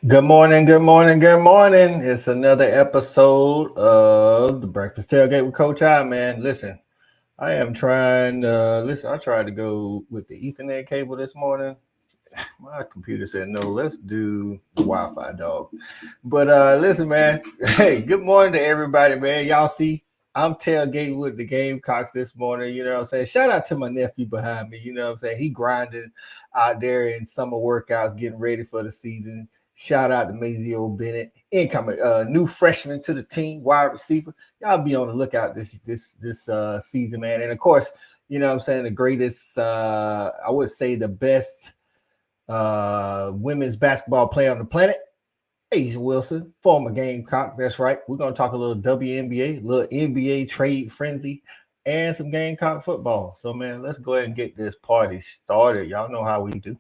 Good morning, good morning, good morning. It's another episode of the Breakfast Tailgate with Coach I, man. Listen, I am trying, I tried to go with the Ethernet cable this morning. My computer said, no, let's do the Wi-Fi, dog. But listen, man, hey, good morning to everybody, man. Y'all see, I'm tailgating with the Gamecocks this morning. You know what I'm saying? Shout out to my nephew behind me. You know what I'm saying? He grinding out there in summer workouts, getting ready for the season. Shout out to Mazio Bennett, incoming new freshman to the team, wide receiver. Y'all be on the lookout this season, man. And of course, you know what I'm saying, the greatest, I would say the best women's basketball player on the planet, Asia Wilson, former Gamecock. That's right. We're going to talk a little WNBA, a little NBA trade frenzy, and some Gamecock football. So, man, let's go ahead and get this party started. Y'all know how we do.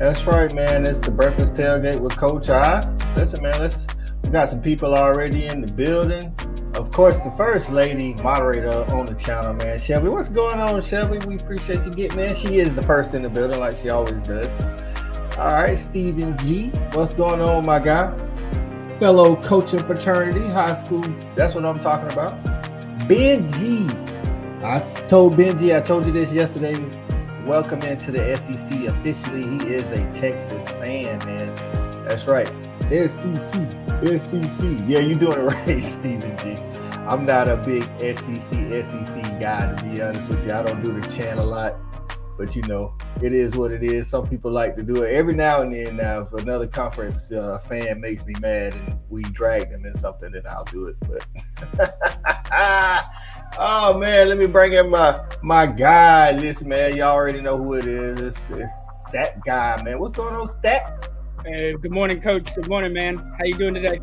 That's right, man. It's the Breakfast Tailgate with Coach I. Listen, man, we got some people already in the building. Of course, the first lady moderator on the channel, man, Shelby. What's going on, Shelby? We appreciate you getting in. She is the first in the building, like she always does. All right, Stephen G. What's going on, my guy? Fellow coaching fraternity, high school. That's what I'm talking about. Benji. I told you this yesterday. Welcome into the SEC. Officially, he is a Texas fan, man. That's right. SEC. Yeah, you're doing it right, Stephen G. I'm not a big SEC guy, to be honest with you. I don't do the chant a lot, but you know, it is what it is. Some people like to do it every now and then. Now, if another conference fan makes me mad and we drag them in something, then I'll do it. But oh man, let me bring in my guy. Listen, man, y'all already know who it is. It's Stat Guy, man. What's going on, Stat? Hey, good morning, Coach. Good morning, man. How you doing today?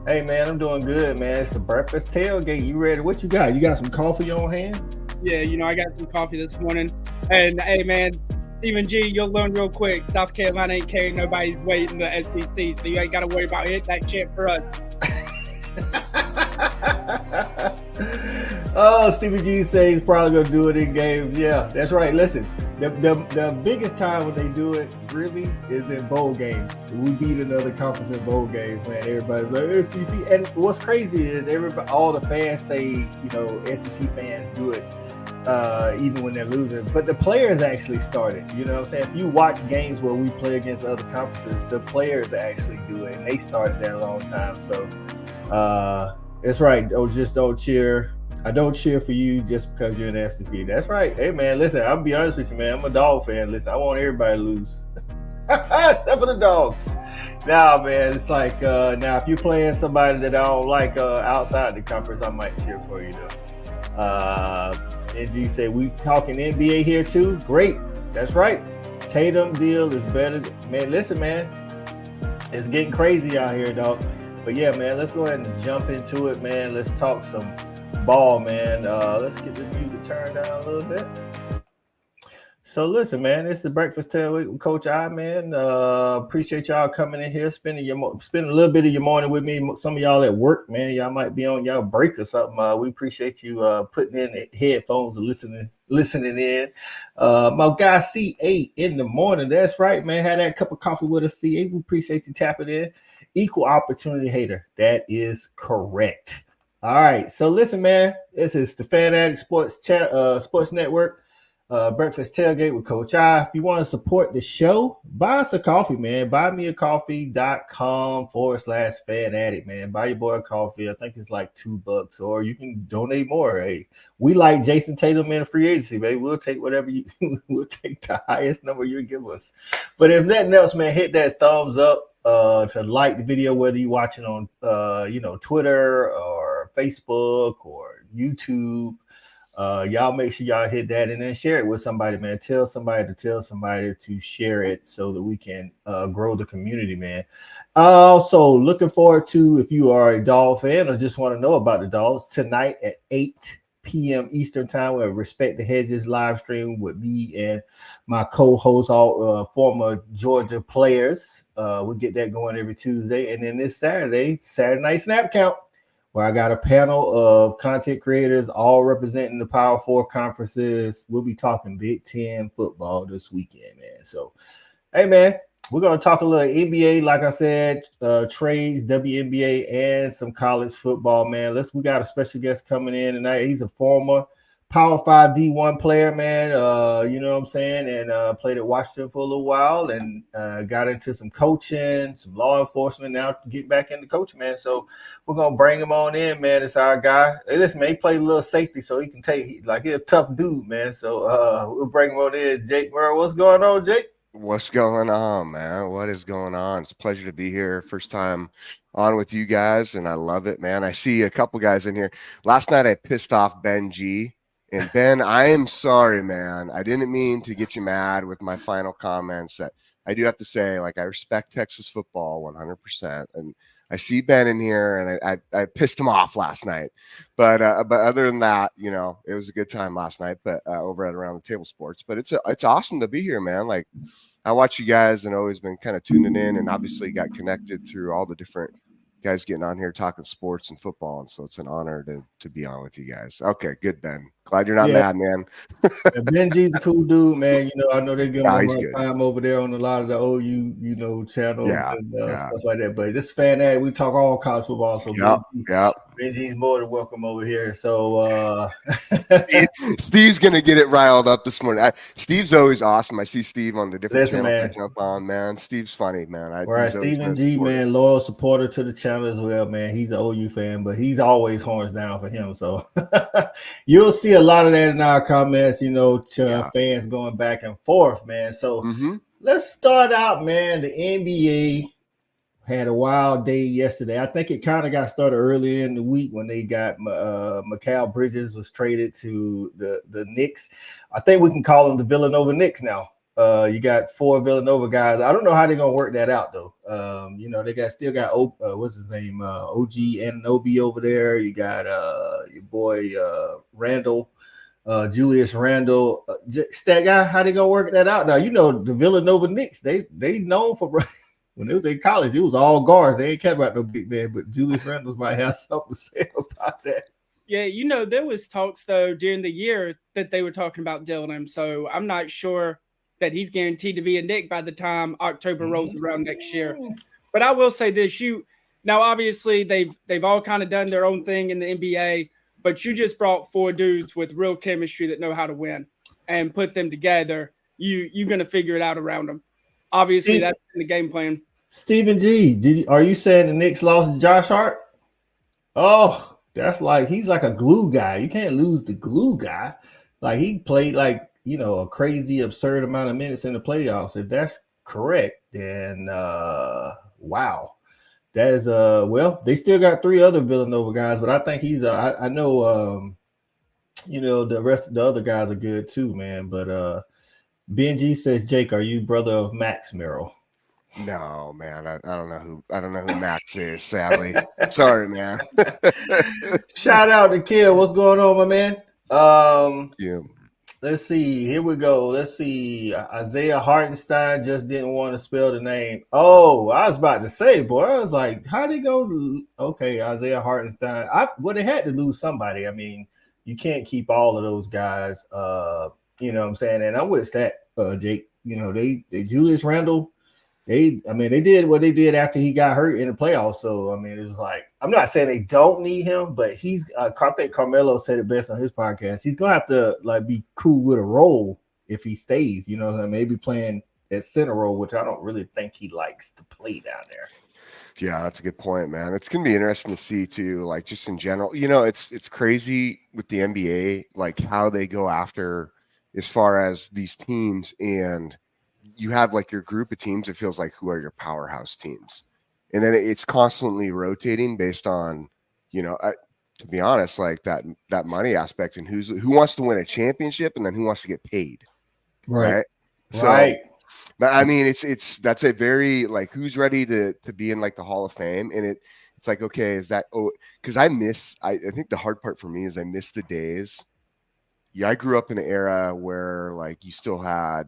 Hey, man, I'm doing good, man. It's the Breakfast Tailgate. You ready? What you got? You got some coffee on hand? Yeah, I got some coffee this morning. And hey, man, Stephen G, you'll learn real quick. South Carolina ain't carrying nobody's weight in the SEC, so you ain't got to worry about hitting that chant for us. Oh, Stevie G says he's probably gonna do it in games. Yeah, that's right. Listen, the biggest time when they do it really is in bowl games. We beat another conference in bowl games, man. Everybody's like SEC, and what's crazy is all the fans say, SEC fans do it even when they're losing, but the players actually started. You know what I'm saying? If you watch games where we play against other conferences, the players actually do it, and they started that a long time. So it's right. Don't cheer. I don't cheer for you just because you're in the SEC. That's right. Hey, man, listen, I'll be honest with you, man. I'm a dog fan. Listen, I want everybody to lose. Except for the dogs. Nah, man, it's like, now, if you're playing somebody that I don't like outside the conference, I might cheer for you, though. NG said, we talking NBA here, too? Great. That's right. Tatum deal is better. Man, listen, man. It's getting crazy out here, dog. But, yeah, man, let's go ahead and jump into it, man. Let's talk some ball, man. Let's get the music turned down a little bit. So listen, man, it's the Breakfast Tailgate with Coach I, man. Appreciate y'all coming in here, spending a little bit of your morning with me. Some of y'all at work, man, y'all might be on y'all break or something. We appreciate you putting in the headphones and listening in. My guy C8 in the morning. That's right, man. Had that cup of coffee with us, C8. We appreciate you tapping in. Equal opportunity hater. That is correct. All right, so listen, man. This is the Fan Addict Sports Network, Breakfast Tailgate with Coach I. If you want to support the show, buy us a coffee, man. Buymeacoffee.com/Fan Addict, man. Buy your boy a coffee. I think it's like $2, or you can donate more. Hey, we like Jason Tatum in free agency, baby. We'll take whatever we'll take the highest number you give us. But if nothing else, man, hit that thumbs up. To like the video, whether you're watching on Twitter or Facebook or YouTube. Y'all make sure y'all hit that and then share it with somebody, man. Tell somebody to share it so that we can grow the community, man. Also, looking forward to, if you are a Dog fan or just want to know about the Dogs, tonight at 8 p.m. Eastern time, we'll Respect the Hedges live stream with me and my co-hosts, all former Georgia players. We'll get that going every Tuesday. And then this Saturday night snap count, where I got a panel of content creators all representing the Power Four conferences. We'll be talking Big Ten football this weekend, man. So, hey, man, we're going to talk a little NBA, like I said, trades, WNBA, and some college football, man. We got a special guest coming in tonight. He's a former Power 5 D1 player, man, you know what I'm saying, and played at Washington for a little while and got into some coaching, some law enforcement, now get back into coaching, man. So we're going to bring him on in, man. It's our guy. Hey, listen, man, he played a little safety, so he can he's a tough dude, man. So we'll bring him on in. Jake Murray, what's going on, Jake? What's going on, man? What is going on? It's a pleasure to be here. First time on with you guys, and I love it, man. I see a couple guys in here. Last night I pissed off Ben G. And Ben, I am sorry, man. I didn't mean to get you mad with my final comments. I do have to say, like, I respect Texas football 100%. And I see Ben in here, and I pissed him off last night. But other than that, you know, it was a good time last night. But over at Around the Table Sports. But it's awesome to be here, man. Like, I watch you guys and always been kind of tuning in, and obviously got connected through all the different guys getting on here talking sports and football, and so it's an honor to be on with you guys. Okay, good, Ben. Glad you're not mad, man. Benji's a cool dude, man. You know, I know they give him a hard time over there on a lot of the OU, you know, channels and stuff like that. But this fan ad, we talk all college football, so Benji's more than welcome over here. So Steve's gonna get it riled up this morning. Steve's always awesome. I see Steve on the different channels I jump on, man. Steve's funny, man. Stephen G, man, loyal supporter to the channel as well, man. He's an OU fan, but he's always horns down for him. So you'll see a lot of that in our comments, you know, fans going back and forth, man. So let's start out, man. The NBA had a wild day yesterday. I think it kind of got started earlier in the week when they got Mikal Bridges was traded to the Knicks. I think we can call them the Villanova Knicks now. You got 4 Villanova guys. I don't know how they're gonna work that out though. You know, they still got what's his name, OG Anunoby over there. You got your boy Randall, Julius Randle. That guy, how they gonna work that out now? You know, the Villanova Knicks, they known for when it was in college, it was all guards. They ain't care about no big man, but Julius Randle might have something to say about that. Yeah, you know, there was talks though during the year that they were talking about dealing him. So I'm not sure that he's guaranteed to be a Knick by the time October rolls around next year. But I will say this: now obviously they've all kind of done their own thing in the NBA, but you just brought 4 dudes with real chemistry that know how to win and put them together. You're gonna figure it out around them. Obviously, that's in the game plan. Stephen G, are you saying the Knicks lost Josh Hart? Oh, that's like he's like a glue guy. You can't lose the glue guy. Like he played like, you know, a crazy, absurd amount of minutes in the playoffs. If that's correct, then wow. That is well, they still got 3 other Villanova guys, but I think he's I know you know, the rest of the other guys are good too, man. But Benji says, Jake, are you brother of Max Merrill? No, man. I don't know who Max is, sadly. Sorry, man. Shout out to Kill. What's going on, my man? Yeah. Let's see. Here we go. Let's see. Isaiah Hartenstein just didn't want to spell the name. Oh, I was about to say, boy. I was like, how'd he go? Okay, Isaiah Hartenstein. They had to lose somebody. I mean, you can't keep all of those guys. You know what I'm saying? And I'm with that, Jake. You know, they Julius Randle. They did what they did after he got hurt in the playoffs. So, I mean, it was like, I'm not saying they don't need him, but I think Carmelo said it best on his podcast. He's going to have to like be cool with a role if he stays, you know, maybe playing at center role, which I don't really think he likes to play down there. Yeah, that's a good point, man. It's going to be interesting to see too, like just in general, you know, it's crazy with the NBA, like how they go after as far as these teams, and you have like your group of teams, it feels like who are your powerhouse teams. And then it's constantly rotating based on, you know, to be honest, like that money aspect and who wants to win a championship and then who wants to get paid, right? So, but I mean, that's a very like who's ready to be in like the Hall of Fame, and it's like, okay, is that because I think the hard part for me is I miss the days. Yeah, I grew up in an era where like you still had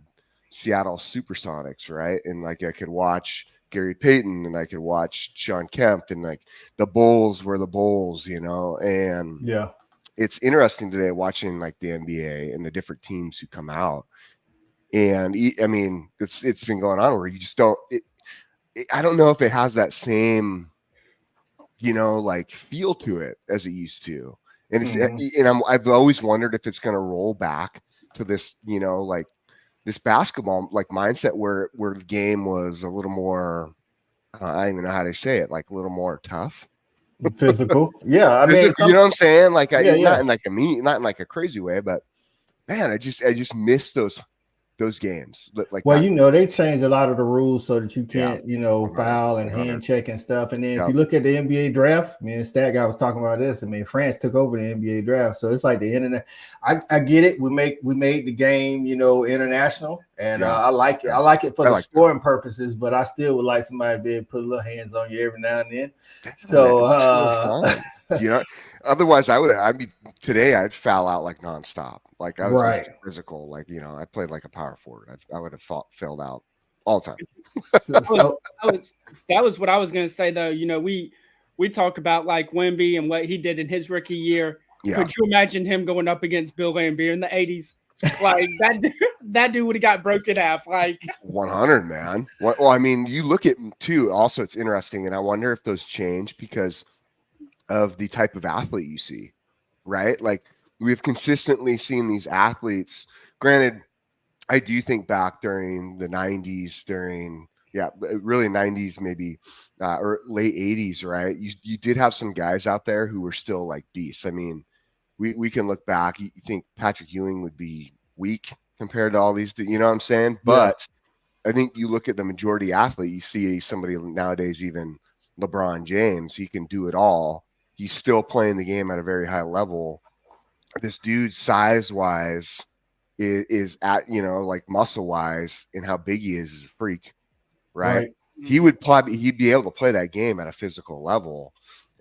Seattle Supersonics, right? And like I could watch Gary Payton and I could watch Sean Kemp, and like the Bulls were the Bulls, and yeah, it's interesting today watching like the NBA and the different teams who come out. And I mean, it's been going on where you just don't, I don't know if it has that same, like feel to it as it used to. And I've always wondered if it's going to roll back to this, like this basketball like mindset where the game was a little more, I don't even know how to say it, like a little more tough, physical. Yeah, I mean, you know what I'm saying? Like, not in like not in like a crazy way, but man, I just miss those games. Like, well, they changed a lot of the rules so that you can't, foul and hand check and stuff. And then if you look at the NBA draft, Stat Guy was talking about this. I mean, France took over the NBA draft, so it's like the internet. I get it. We made the game, international, and I like it. I like it for the scoring purposes, but I still would like somebody to be able to put a little hands on you every now and then. Otherwise I'd foul out like nonstop. Like I was physical. Like, I played like a power forward. I would have failed out all the time. That was what I was going to say though. We talk about like Wemby and what he did in his rookie year. Yeah. Could you imagine him going up against Bill Laimbeer in the 80s? Like that dude would have got broken half. Like 100, man. Well, I mean, you look at too. Also, it's interesting, and I wonder if those change because of the type of athlete you see, right? Like we've consistently seen these athletes. Granted, I do think back during the 90s, really 90s, maybe or late 80s, right? You did have some guys out there who were still like beasts. I mean, we can look back. You think Patrick Ewing would be weak compared to all these, you know what I'm saying? But I think you look at the majority athlete, you see somebody nowadays, even LeBron James, he can do it all. He's still playing the game at a very high level. This dude size wise is at, like muscle wise and how big he is a freak, right? He'd be able to play that game at a physical level.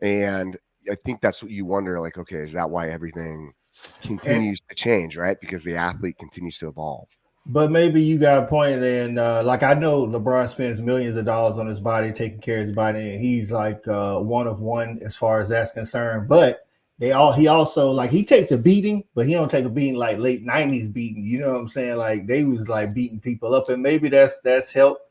And I think that's what you wonder, like, okay, is that why everything continues to change, right? Because the athlete continues to evolve. But maybe you got a point, and like I know LeBron spends millions of dollars on his body, taking care of his body, and he's like one of one as far as that's concerned. But he also like he takes a beating, but he don't take a beating like late 90s beating. You know what I'm saying? Like they was like beating people up, and maybe that's helped.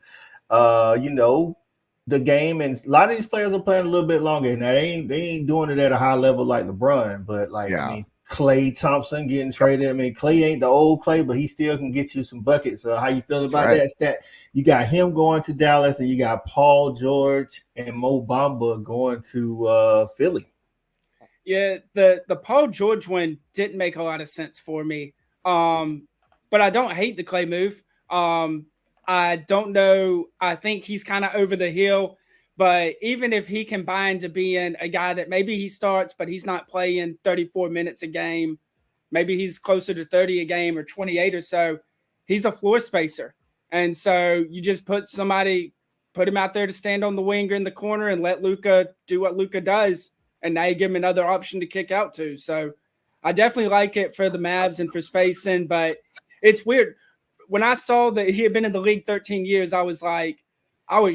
The game, and a lot of these players are playing a little bit longer. Now they ain't doing it at a high level like LeBron, but like I mean, Klay Thompson getting traded. I mean, Klay ain't the old Klay, but he still can get you some buckets. So how you feel about that stat? You got him going to Dallas, and you got Paul George and Mo Bamba going to Philly. Yeah, the Paul George one didn't make a lot of sense for me. But I don't hate the Klay move. I don't know. I think he's kind of over the hill, but even if he combined to being a guy that maybe he starts, but he's not playing 34 minutes a game, maybe he's closer to 30 a game or 28 or so, he's a floor spacer. And so you just put him out there to stand on the wing or in the corner and let Luka do what Luka does. And now you give him another option to kick out to. So I definitely like it for the Mavs and for spacing, but it's weird. When I saw that he had been in the league 13 years, I was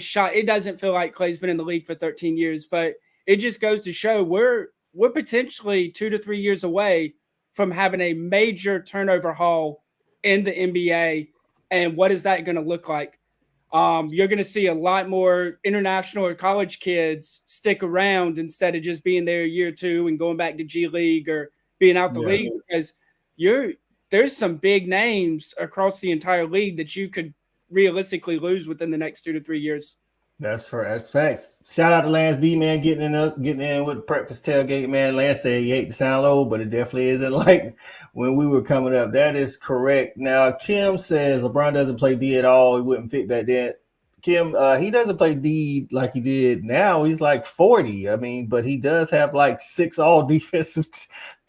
shocked. It doesn't feel like Klay's been in the league for 13 years, but it just goes to show we're potentially 2 to 3 years away from having a major turnover haul in the NBA. And what is that going to look like? You're going to see a lot more international or college kids stick around instead of just being there a year or two and going back to G League or being out the league, because there's some big names across the entire league that you could realistically lose within the next 2 to 3 years. That's facts. Shout out to Lance B, man, getting in with breakfast tailgate, man. Lance said he hate to sound old, but it definitely isn't like when we were coming up. That is correct. Now, Kim says LeBron doesn't play D at all. He wouldn't fit back then. Kim, he doesn't play D like he did now. He's like 40. I mean, but he does have like 4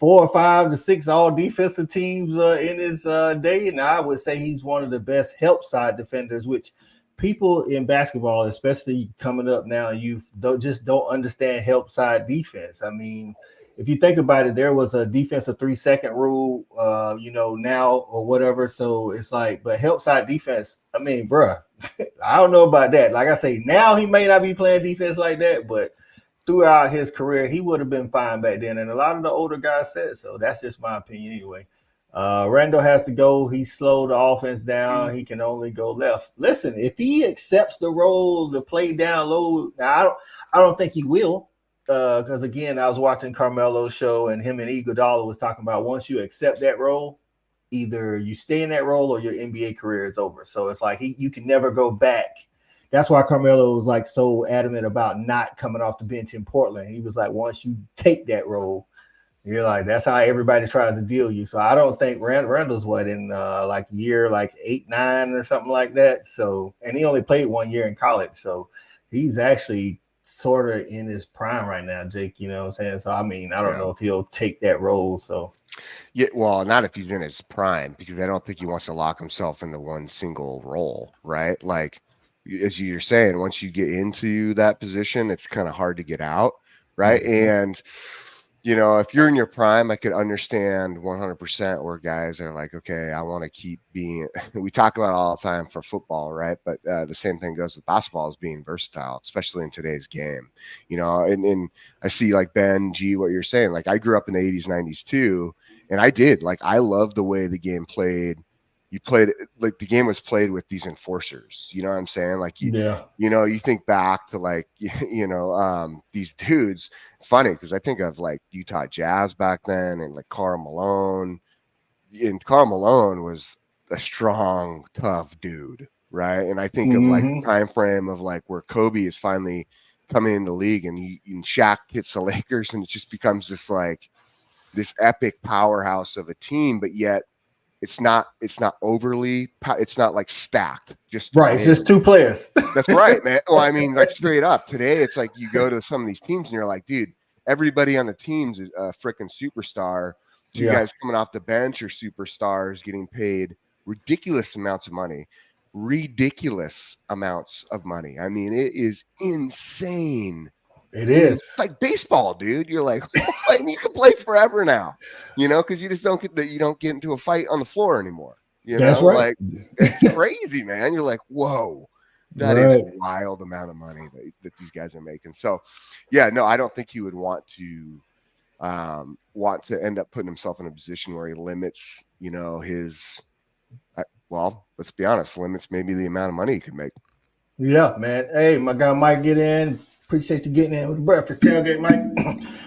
or 5 to 6 all defensive teams in his day. And I would say he's one of the best help side defenders, which people in basketball, especially coming up now, you don't understand help side defense. I mean, if you think about it, there was a defensive 3-second rule, now or whatever. So it's like, but help side defense, I mean, bruh, I don't know about that. Like I say, now he may not be playing defense like that, but throughout his career, he would have been fine back then. And a lot of the older guys said so. That's just my opinion anyway. Randall has to go. He slowed the offense down. He can only go left. Listen, if he accepts the role to play down low, now I don't think he will. Because again, I was watching Carmelo's show and him and Iguodala was talking about once you accept that role, either you stay in that role or your NBA career is over. So it's like you can never go back. That's why Carmelo was like so adamant about not coming off the bench in Portland. He was like, once you take that role, you're like, that's how everybody tries to deal you. So I don't think Randall's in like year like 8, 9 or something like that. So, and he only played 1 year in college. So he's actually sort of in his prime right now, Jake, you know what I'm saying? So I mean, I don't know if he'll take that role. So yeah, well, not if he's in his prime, because I don't think he wants to lock himself into one single role, right? Like as you're saying, once you get into that position, it's kind of hard to get out, right? Mm-hmm. And if you're in your prime, I could understand 100% where guys are like, okay, I want to keep being, we talk about it all the time for football, right? But the same thing goes with basketball, is being versatile, especially in today's game, and I see like Ben G, what you're saying, like I grew up in the 80s, 90s too. And I love the way the game played. You played like the game was played with these enforcers. You know what I'm saying? Like you think back to like these dudes. It's funny because I think of like Utah Jazz back then and like Karl Malone. And Karl Malone was a strong, tough dude, right? And I think of like the time frame of like where Kobe is finally coming in the league, and Shaq hits the Lakers, and it just becomes this epic powerhouse of a team, but yet it's not overly, it's not like stacked, just right. It's just 2 players. That's right, man. Well, I mean, like straight up today, it's like you go to some of these teams and you're like, dude, everybody on the team's a freaking superstar. 2 guys coming off the bench are superstars getting paid ridiculous amounts of money. I mean, it is insane. It is. It's like baseball, dude. You're like, you can play forever now, because you just don't get into a fight on the floor anymore. That's right. Like it's crazy, man. You're like, whoa, that is a wild amount of money that these guys are making. So, yeah, no, I don't think he would want to end up putting himself in a position where he limits, his. Well, let's be honest, limits maybe the amount of money he could make. Yeah, man. Hey, my guy Mike, get in. Appreciate you getting in with the breakfast tailgate, Mike.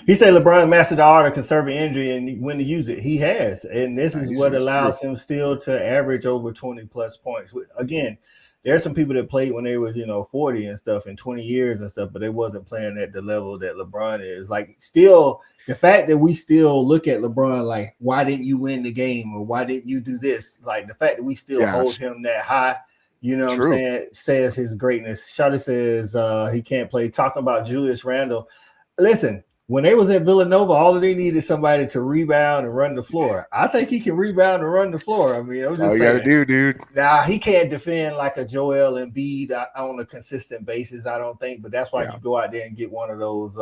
He said LeBron mastered the art of conserving injury and when to use it. He has, and this is what allows him still to average over 20 plus points. Again, there's some people that played when they was 40 and stuff in 20 years and stuff, but they wasn't playing at the level that LeBron is. Like, still, the fact that we still look at LeBron like, why didn't you win the game, or why didn't you do this? Like, the fact that we still hold him that high. You know what I'm saying? Says his greatness. Shotty says he can't play. Talking about Julius Randle. Listen, when they was at Villanova, all they needed somebody to rebound and run the floor. I think he can rebound and run the floor. I mean, I'm just saying. You got to do, dude. Now, he can't defend like a Joel Embiid on a consistent basis, I don't think. But that's why you go out there and get one of those,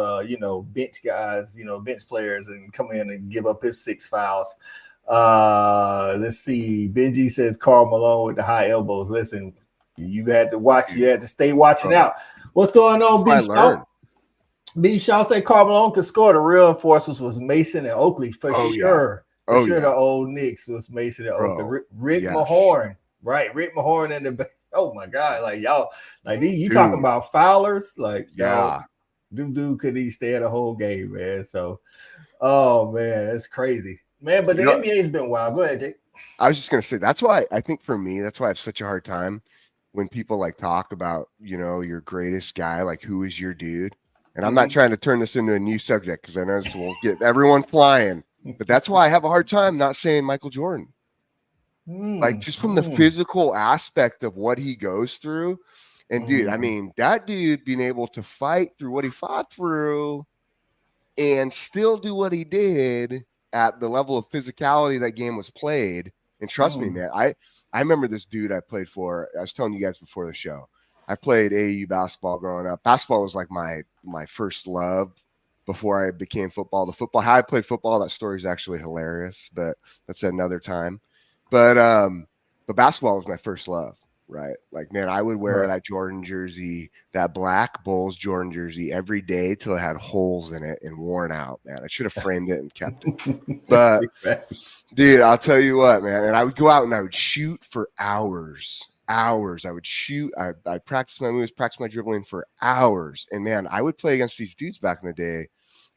bench guys, bench players, and come in and give up his 6 fouls. Let's see. Benji says Karl Malone with the high elbows. Listen, you had to watch. You had to stay watching out. What's going on, B. Shaw? B. Shaw said Karl Malone could score. The real enforcers was Mason and Oakley for sure. For sure, the old Knicks was Mason and Oakley. Rick Mahorn, right? Rick Mahorn in the. Oh my God! Like y'all, like you talking about foulers? Like dude, could he stay the whole game, man? So, oh man, that's crazy. Man, but the NBA's been wild. Go ahead, Jake. I was just going to say, that's why I think for me, that's why I have such a hard time when people like talk about, your greatest guy, like who is your dude? And I'm not trying to turn this into a new subject because I know this will get everyone flying, but that's why I have a hard time not saying Michael Jordan. Like just from the physical aspect of what he goes through. And dude, I mean, that dude being able to fight through what he fought through and still do what he did at the level of physicality that game was played. And trust me, man, I remember this dude I played for. I was telling you guys before the show, I played AAU basketball growing up. Basketball was like my first love before I became football. How I played football, that story is actually hilarious, but that's another time. But basketball was my first love, right? Like, man, I would wear that Jordan jersey, that black Bulls Jordan jersey every day till it had holes in it and worn out, man. I should have framed it and kept it. But dude, I'll tell you what, man. And I would go out and I would shoot for hours. I would shoot. I'd practice my moves, practice my dribbling for hours. And man, I would play against these dudes back in the day.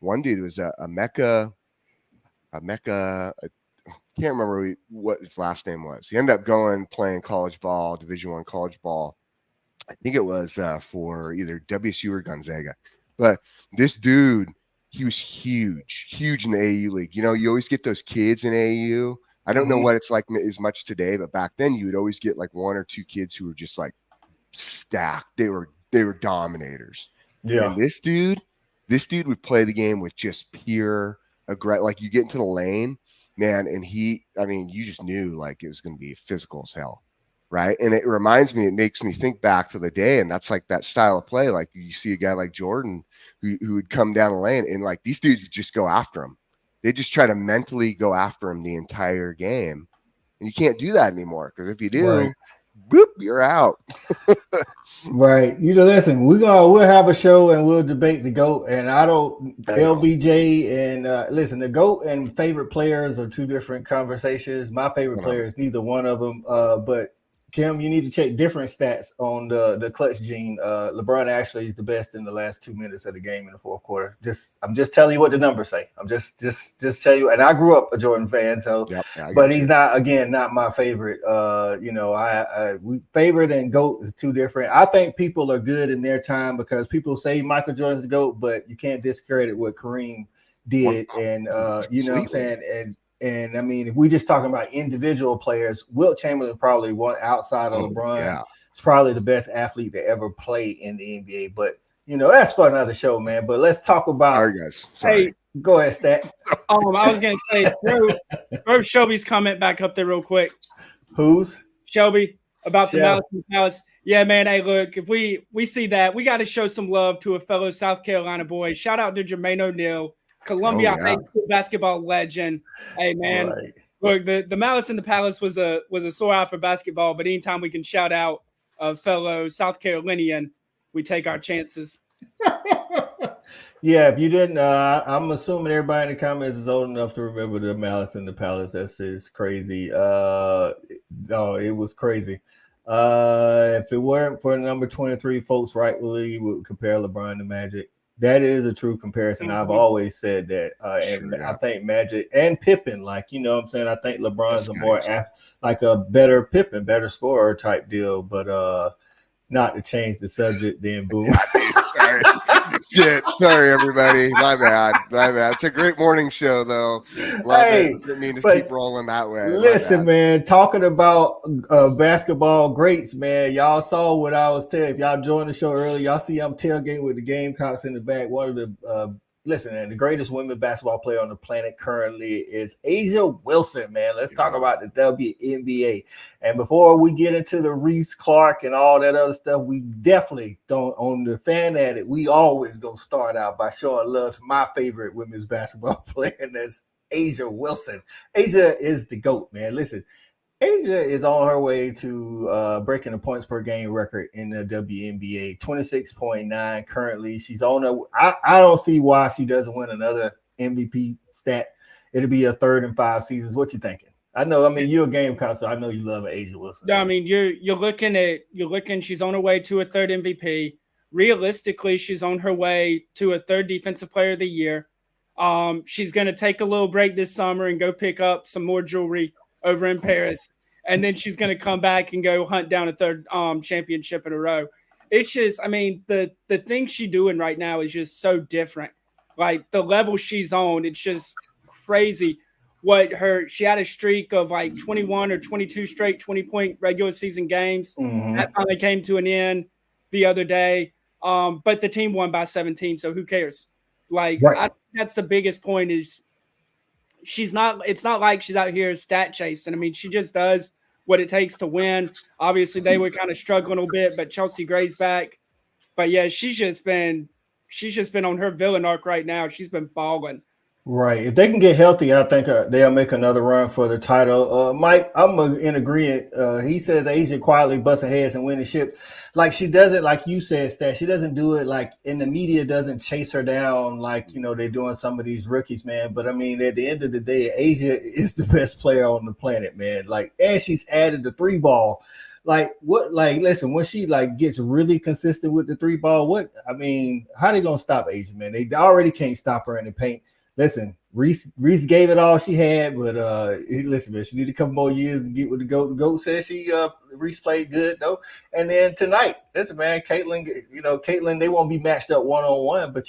One dude was a Mecca. I can't remember what his last name was. He ended up playing college ball, Division I college ball. I think it was for either WSU or Gonzaga. But this dude, he was huge in the AAU league. You know, you always get those kids in AAU. I don't know what it's like as much today, but back then you would always get like one or two kids who were just like stacked. They were dominators. Yeah. And this dude would play the game with just pure aggressive. Like, you get into the lane, man, and you just knew like it was going to be physical as hell, right? And it makes me think back to the day, and that's like that style of play. Like, you see a guy like Jordan who would come down the lane, and like these dudes would just go after him. They just try to mentally go after him the entire game, and you can't do that anymore, because if you do, boop, you're out. Right. You know, listen, we'll have a show and we'll debate the GOAT. And LBJ and listen, the GOAT and favorite players are two different conversations. My favorite player is neither one of them. But Kim, you need to check different stats on the clutch gene. LeBron actually is the best in the last 2 minutes of the game in the fourth quarter. I'm just telling you what the numbers say. I'm just tell you. And I grew up a Jordan fan, so but he's not my favorite. We favorite and GOAT is two different. I think people are good in their time because people say Michael Jordan's the GOAT, but you can't discredit what Kareem did, and you know what I'm saying. And I mean, if we just talking about individual players, Wilt Chamberlain probably one outside of LeBron. Yeah. It's probably the best athlete to ever play in the NBA. But you know, that's for another show, man. But let's talk about. Sorry, guys. Sorry. Hey, go ahead, Stat. I was gonna say, throw Shelby's comment back up there real quick. Who's Shelby about the Malice in the Palace? Yeah, man. Hey, look, if we see that, we got to show some love to a fellow South Carolina boy. Shout out to Jermaine O'Neal, Columbia High School basketball legend. Hey, man, look, the Malice in the Palace was a sore out for basketball, but anytime we can shout out a fellow South Carolinian, we take our chances. Yeah, if you didn't, I'm assuming everybody in the comments is old enough to remember the Malice in the Palace. That's is crazy. It was crazy. If it weren't for number 23, folks rightfully would compare LeBron to Magic. That is a true comparison. Mm-hmm. I've always said that. I think Magic and Pippen, like, you know what I'm saying? I think LeBron's a more like a better Pippen, better scorer type deal, but not to change the subject, then boom. Sorry, everybody. My bad. It's a great morning show, though. Love it. Didn't mean to keep rolling that way. Listen, man, talking about basketball greats, man. Y'all saw what I was telling. If y'all joined the show early, y'all see I'm tailgating with the Gamecocks in the back. One of the the greatest women basketball player on the planet currently is A'ja Wilson, man. Let's talk about the WNBA. And before we get into the Reese, Clark, and all that other stuff, we definitely go on the Fan Addict. We always go start out by showing love to my favorite women's basketball player, and that's A'ja Wilson. A'ja is the GOAT, man. Listen, A'ja is on her way to breaking the points per game record in the WNBA, 26.9 currently. She's on her. I don't see why she doesn't win another MVP stat. It'll be a third in 5 seasons. What you thinking? You're a Gamecock, so I know you love A'ja Wilson. I mean, you're looking. She's on her way to a third MVP. Realistically, she's on her way to a third Defensive Player of the Year. She's going to take a little break this summer and go pick up some more jewelry over in Paris, and then she's going to come back and go hunt down a third championship in a row. It's just, the thing she's doing right now is just so different. Like, the level she's on, it's just crazy. She had a streak of like 21 or 22 straight 20-point regular season games. Mm-hmm. That finally came to an end. the other day. But the team won by 17, so who cares? Like, Right. that's the biggest point is it's not like she's out here stat chasing. I mean, she just does what it takes to win. Obviously, they were kind of struggling a little bit, but Chelsea Gray's back. But yeah, she's just been on her villain arc right now. She's been balling. Right. If they can get healthy, I think they'll make another run for the title. Mike, I'm in agreement. He says Asia quietly busts her heads and win the ship. Like she doesn't, like you said, Stat, she doesn't do it like in the media doesn't chase her down like, they're doing some of these rookies, man. But I mean, at the end of the day, Asia is the best player on the planet, man. Like, and she's added the 3-ball. Listen, when she gets really consistent with the 3-ball, how they gonna stop Asia, man? They already can't stop her in the paint. Listen, Reese gave it all she had, but listen, man, she needed a couple more years to get with the GOAT. The GOAT says Reese played good though. And then tonight, listen, man, Caitlyn, they won't be matched up 1-on-1, but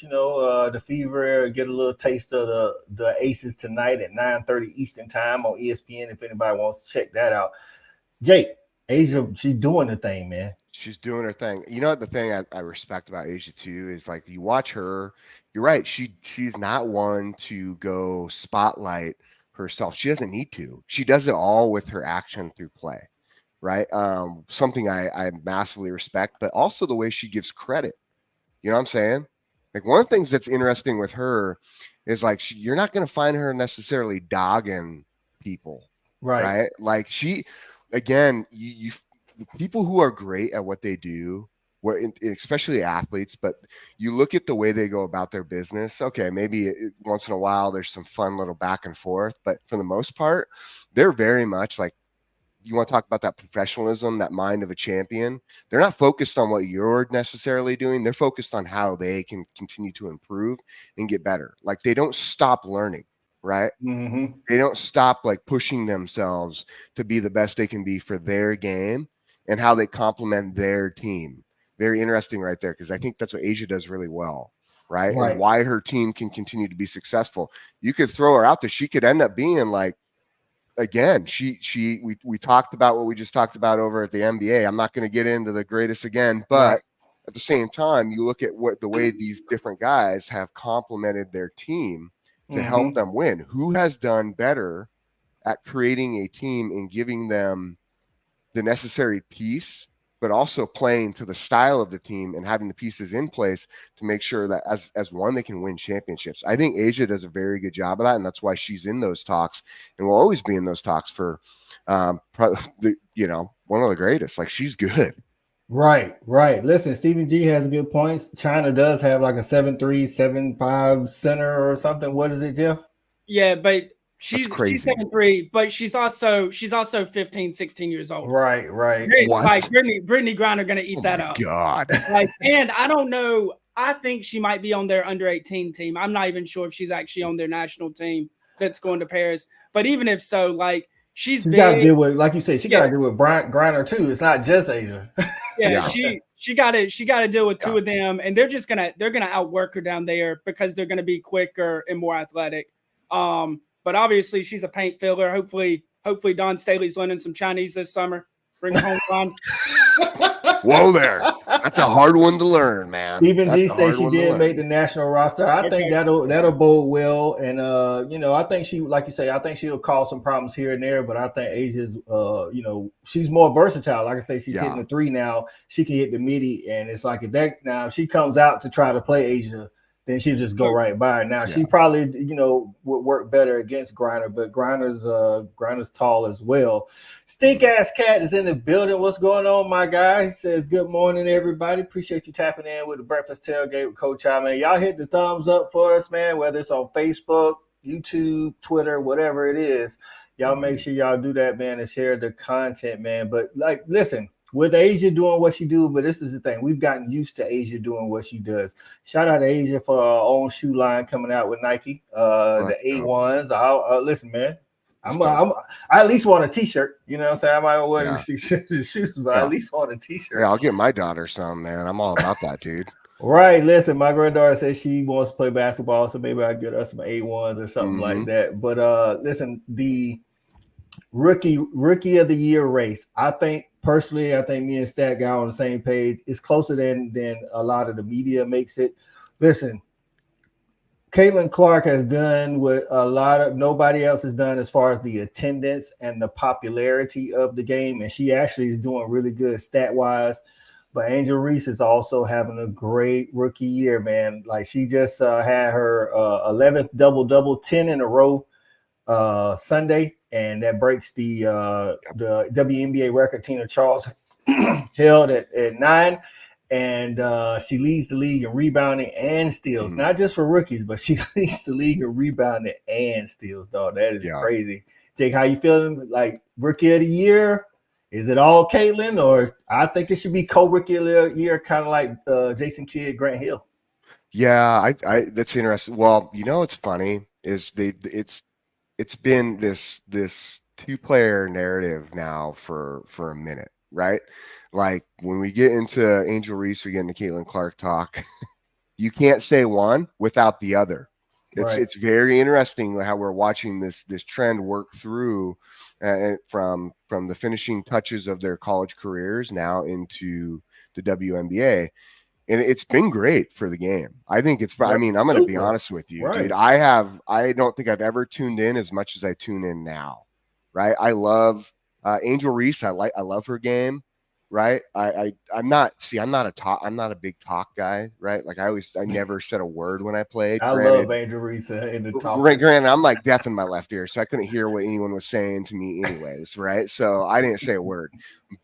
the Fever get a little taste of the Aces tonight at 9:30 Eastern time on ESPN. If anybody wants to check that out, Jake, Asia, she's doing the thing, man. She's doing her thing. You know what the thing I respect about Asia too is like you watch her. You're right. She's not one to go spotlight herself. She doesn't need to. She does it all with her action through play, right? Something I massively respect, but also the way she gives credit. You know what I'm saying? Like one of the things that's interesting with her is like you're not going to find her necessarily dogging people, right? Like she, again, you people who are great at what they do, especially athletes, but you look at the way they go about their business. Okay, maybe once in a while there's some fun little back and forth, but for the most part, they're very much like, you want to talk about that professionalism, that mind of a champion. They're not focused on what you're necessarily doing. They're focused on how they can continue to improve and get better. Like they don't stop learning, right? Mm-hmm. They don't stop like pushing themselves to be the best they can be for their game and how they complement their team. Very interesting right there, because I think that's what Asia does really well, right? And why her team can continue to be successful. You could throw her out there. She could end up being like, again, we talked about what we just talked about over at the NBA. I'm not going to get into the greatest again, but at the same time, you look at the way these different guys have complemented their team to help them win. Who has done better at creating a team and giving them the necessary piece, but also playing to the style of the team and having the pieces in place to make sure that as one, they can win championships. I think Asia does a very good job of that, and that's why she's in those talks and will always be in those talks for, one of the greatest. Like she's good. Right. Listen, Stephen G has good points. China does have like a 7'3", 7'5" center or something. What is it, Jeff? Yeah, but she's crazy. 7'3", but she's also 15, 16 years old. Right. What? Like Brittany Griner gonna eat that up. God. And I don't know. I think she might be on their under 18 team. I'm not even sure if she's actually on their national team that's going to Paris. But even if so, like she's got to deal with, like you said, got to deal with Griner too. It's not just Asia. She got to deal with two of them, and they're gonna outwork her down there because they're gonna be quicker and more athletic. But obviously she's a paint filler. Hopefully Don Staley's learning some Chinese this summer. Bring it home, Don. Whoa there. That's a hard one to learn, man. Stephen G says she did make the national roster. I think that'll bode well. And I think she, like you say, I think she'll cause some problems here and there, but I think Asia's she's more versatile. Like I say, she's hitting the 3 now. She can hit the midi, and it's like if she comes out to try to play Asia, then she'll just go right by her. Now she probably, would work better against Griner, but Griner's tall as well. Stink Ass Cat is in the building. What's going on, my guy? He says, good morning, everybody. Appreciate you tapping in with the Breakfast Tailgate with Coach I, man. Y'all hit the thumbs up for us, man, whether it's on Facebook, YouTube, Twitter, whatever it is. Y'all make sure y'all do that, man, and share the content, man. But listen, with Asia doing what she do, but this is the thing. We've gotten used to Asia doing what she does. Shout out to Asia for our own shoe line coming out with Nike, the A1s. Listen, man, I at least want a T-shirt. You know what I'm saying? I might wear the shoes, but I at least want a T-shirt. Yeah, I'll get my daughter some, man. I'm all about that, dude. Right. Listen, my granddaughter says she wants to play basketball, so maybe I get her some A1s or something like that. But listen, the rookie of the year race, I think personally, I think me and Stat got on the same page. It's closer than a lot of the media makes it. Listen, Caitlyn Clark has done what a lot of nobody else has done as far as the attendance and the popularity of the game, and she actually is doing really good stat wise. But Angel Reese is also having a great rookie year, man. Like she just had her 11th double-double, 10 in a row Sunday, and that breaks the WNBA record Tina Charles held at 9. And she leads the league in rebounding and steals, not just for rookies, but she leads the league in rebounding and steals, dog. That is crazy. Jake, how you feeling? Like rookie of the year? Is it all Caitlyn, or I think it should be co-rookie of the year, kind of like Jason Kidd, Grant Hill? Yeah, I that's interesting. Well, you know what's funny is it's been this 2-player narrative now for a minute, right? Like when we get into Angel Reese, we get into Caitlyn Clark talk. You can't say one without the other. It's very interesting how we're watching this trend work through from the finishing touches of their college careers now into the WNBA. And it's been great for the game. I think it's, I mean, I'm going to be honest with you, dude. I don't think I've ever tuned in as much as I tune in now. Right. I love Angel Reese. I love her game. Right. I'm not a big talk guy. Right. Like I never said a word when I played. I love Angel Reese in the talk. Granted, I'm like deaf in my left ear, so I couldn't hear what anyone was saying to me anyways. Right. So I didn't say a word,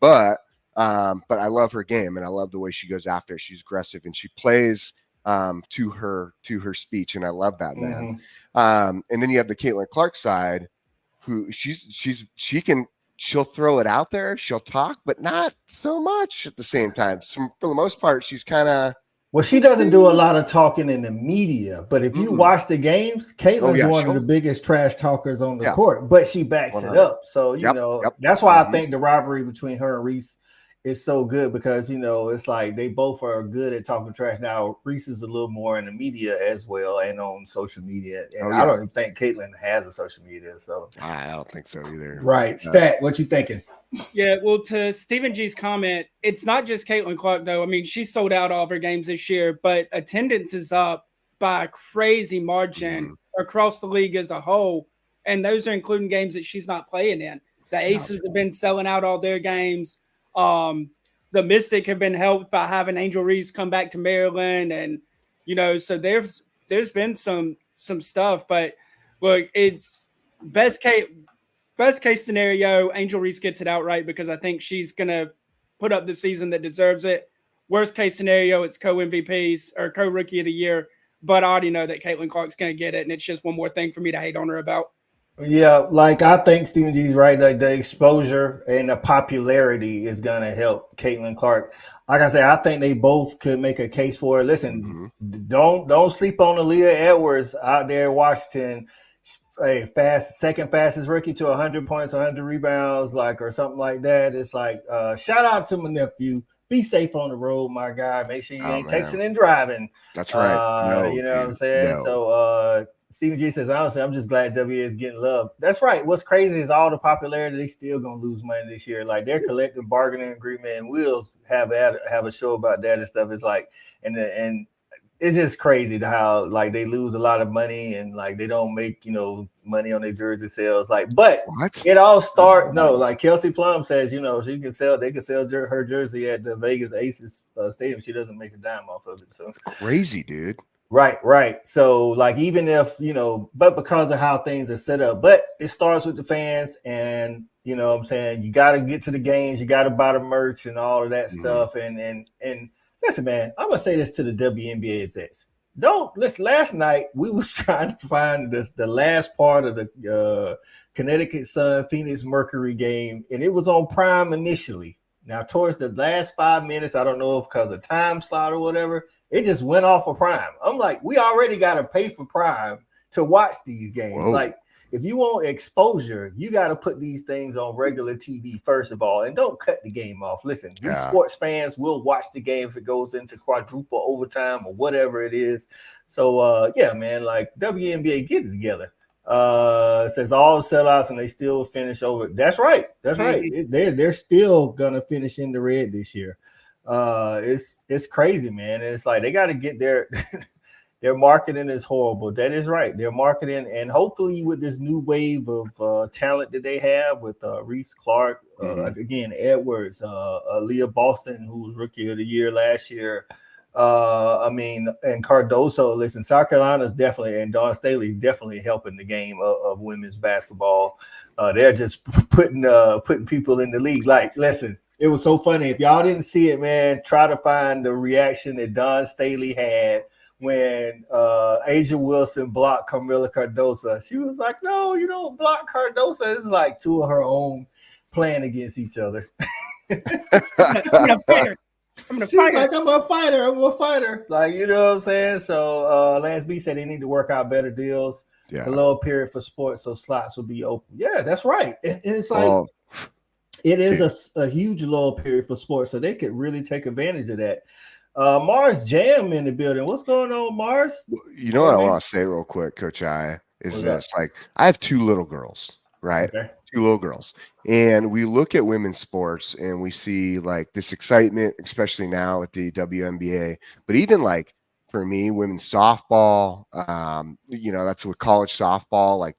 but I love her game and I love the way she goes after it. She's aggressive and she plays to her speech, and I love that, man. And then you have the Caitlyn Clark side, who she'll throw it out there, she'll talk, but not so much at the same time. So for the most part, she's kind of she doesn't do a lot of talking in the media, but if you watch the games, Caitlyn's one of the biggest trash talkers on the court, but she backs 100. It up. So you know that's why I think the rivalry between her and Reese is so good, because you know it's like they both are good at talking trash. Now Reese is a little more in the media as well and on social media, and I don't even think Caitlyn has a social media, so I don't think so either. Right. Stat, what you thinking? Yeah, well, to Stephen G's comment, it's not just Caitlyn Clark though. I mean, she sold out all of her games this year, but attendance is up by a crazy margin across the league as a whole, and those are including games that she's not playing in. The Aces have been selling out all their games. The Mystic have been helped by having Angel Reese come back to Maryland, and you know, so there's been some stuff, but look, it's best case scenario, Angel Reese gets it outright because I think she's gonna put up the season that deserves it. Worst case scenario, it's co-MVPs or co-rookie of the year, but I already know that Caitlyn Clark's gonna get it, and it's just one more thing for me to hate on her about. Yeah, like I think Stephen G's right. Like the exposure and the popularity is gonna help Caitlyn Clark. Like I said, I think they both could make a case for it. Listen, don't sleep on Aaliyah Edwards out there in Washington. Second fastest rookie to 100 points, 100 rebounds, like or something like that. It's like shout out to my nephew. Be safe on the road, my guy. Make sure you ain't texting and driving. That's right. You know what I'm saying? So Stephen G says, honestly, I'm just glad WA is getting love. That's right. What's crazy is all the popularity, they still gonna lose money this year. Like their collective bargaining agreement, and we'll have a show about that and stuff. It's like and it's just crazy to how like they lose a lot of money and like they don't make money on their jersey sales. Like, but it all starts like Kelsey Plum says, they can sell her jersey at the Vegas Aces stadium. She doesn't make a dime off of it. So crazy, dude. Right. So like even if but because of how things are set up, but it starts with the fans, and you know what I'm saying, you got to get to the games, you got to buy the merch and all of that stuff, and listen, man, I'm gonna say this to the WNBA execs. Last night we was trying to find the last part of the Connecticut Sun Phoenix Mercury game, and it was on Prime initially. Now, towards the last 5 minutes, I don't know if because of time slot or whatever, it just went off of Prime. I'm like, we already got to pay for Prime to watch these games. Whoa. Like, if you want exposure, you got to put these things on regular TV, first of all, and don't cut the game off. Listen, we sports fans will watch the game if it goes into quadruple overtime or whatever it is. So, yeah, man, like WNBA, get it together. Says all sellouts and they still finish over. That's right. That's right. They're still gonna finish in the red this year. It's crazy, man. It's like they got to get their their marketing is horrible. That is right. Their marketing, and hopefully with this new wave of talent that they have with Reese, Clark, again Edwards, Leah Boston, who was Rookie of the Year last year. And Cardoso. Listen, South Carolina's definitely, and Dawn Staley's definitely helping the game of women's basketball. They're just putting people in the league. Like, listen, it was so funny. If y'all didn't see it, man, try to find the reaction that Dawn Staley had when Asia Wilson blocked Camila Cardoso. She was like, "No, you don't block Cardoso." It's like two of her own playing against each other. I'm gonna fight her. Like, I'm a fighter. Like, you know what I'm saying? So Lance B said they need to work out better deals. Yeah. The lower period for sports, so slots will be open. Yeah, that's right. And it's like it is a huge lower period for sports, so they could really take advantage of that. Mars Jam in the building. What's going on, Mars? You know what I want to say real quick, Coach I, is this. Like, I have two little girls, right? Okay. Two little girls. And we look at women's sports and we see like this excitement, especially now with the WNBA. But even like for me, women's softball, that's with college softball. Like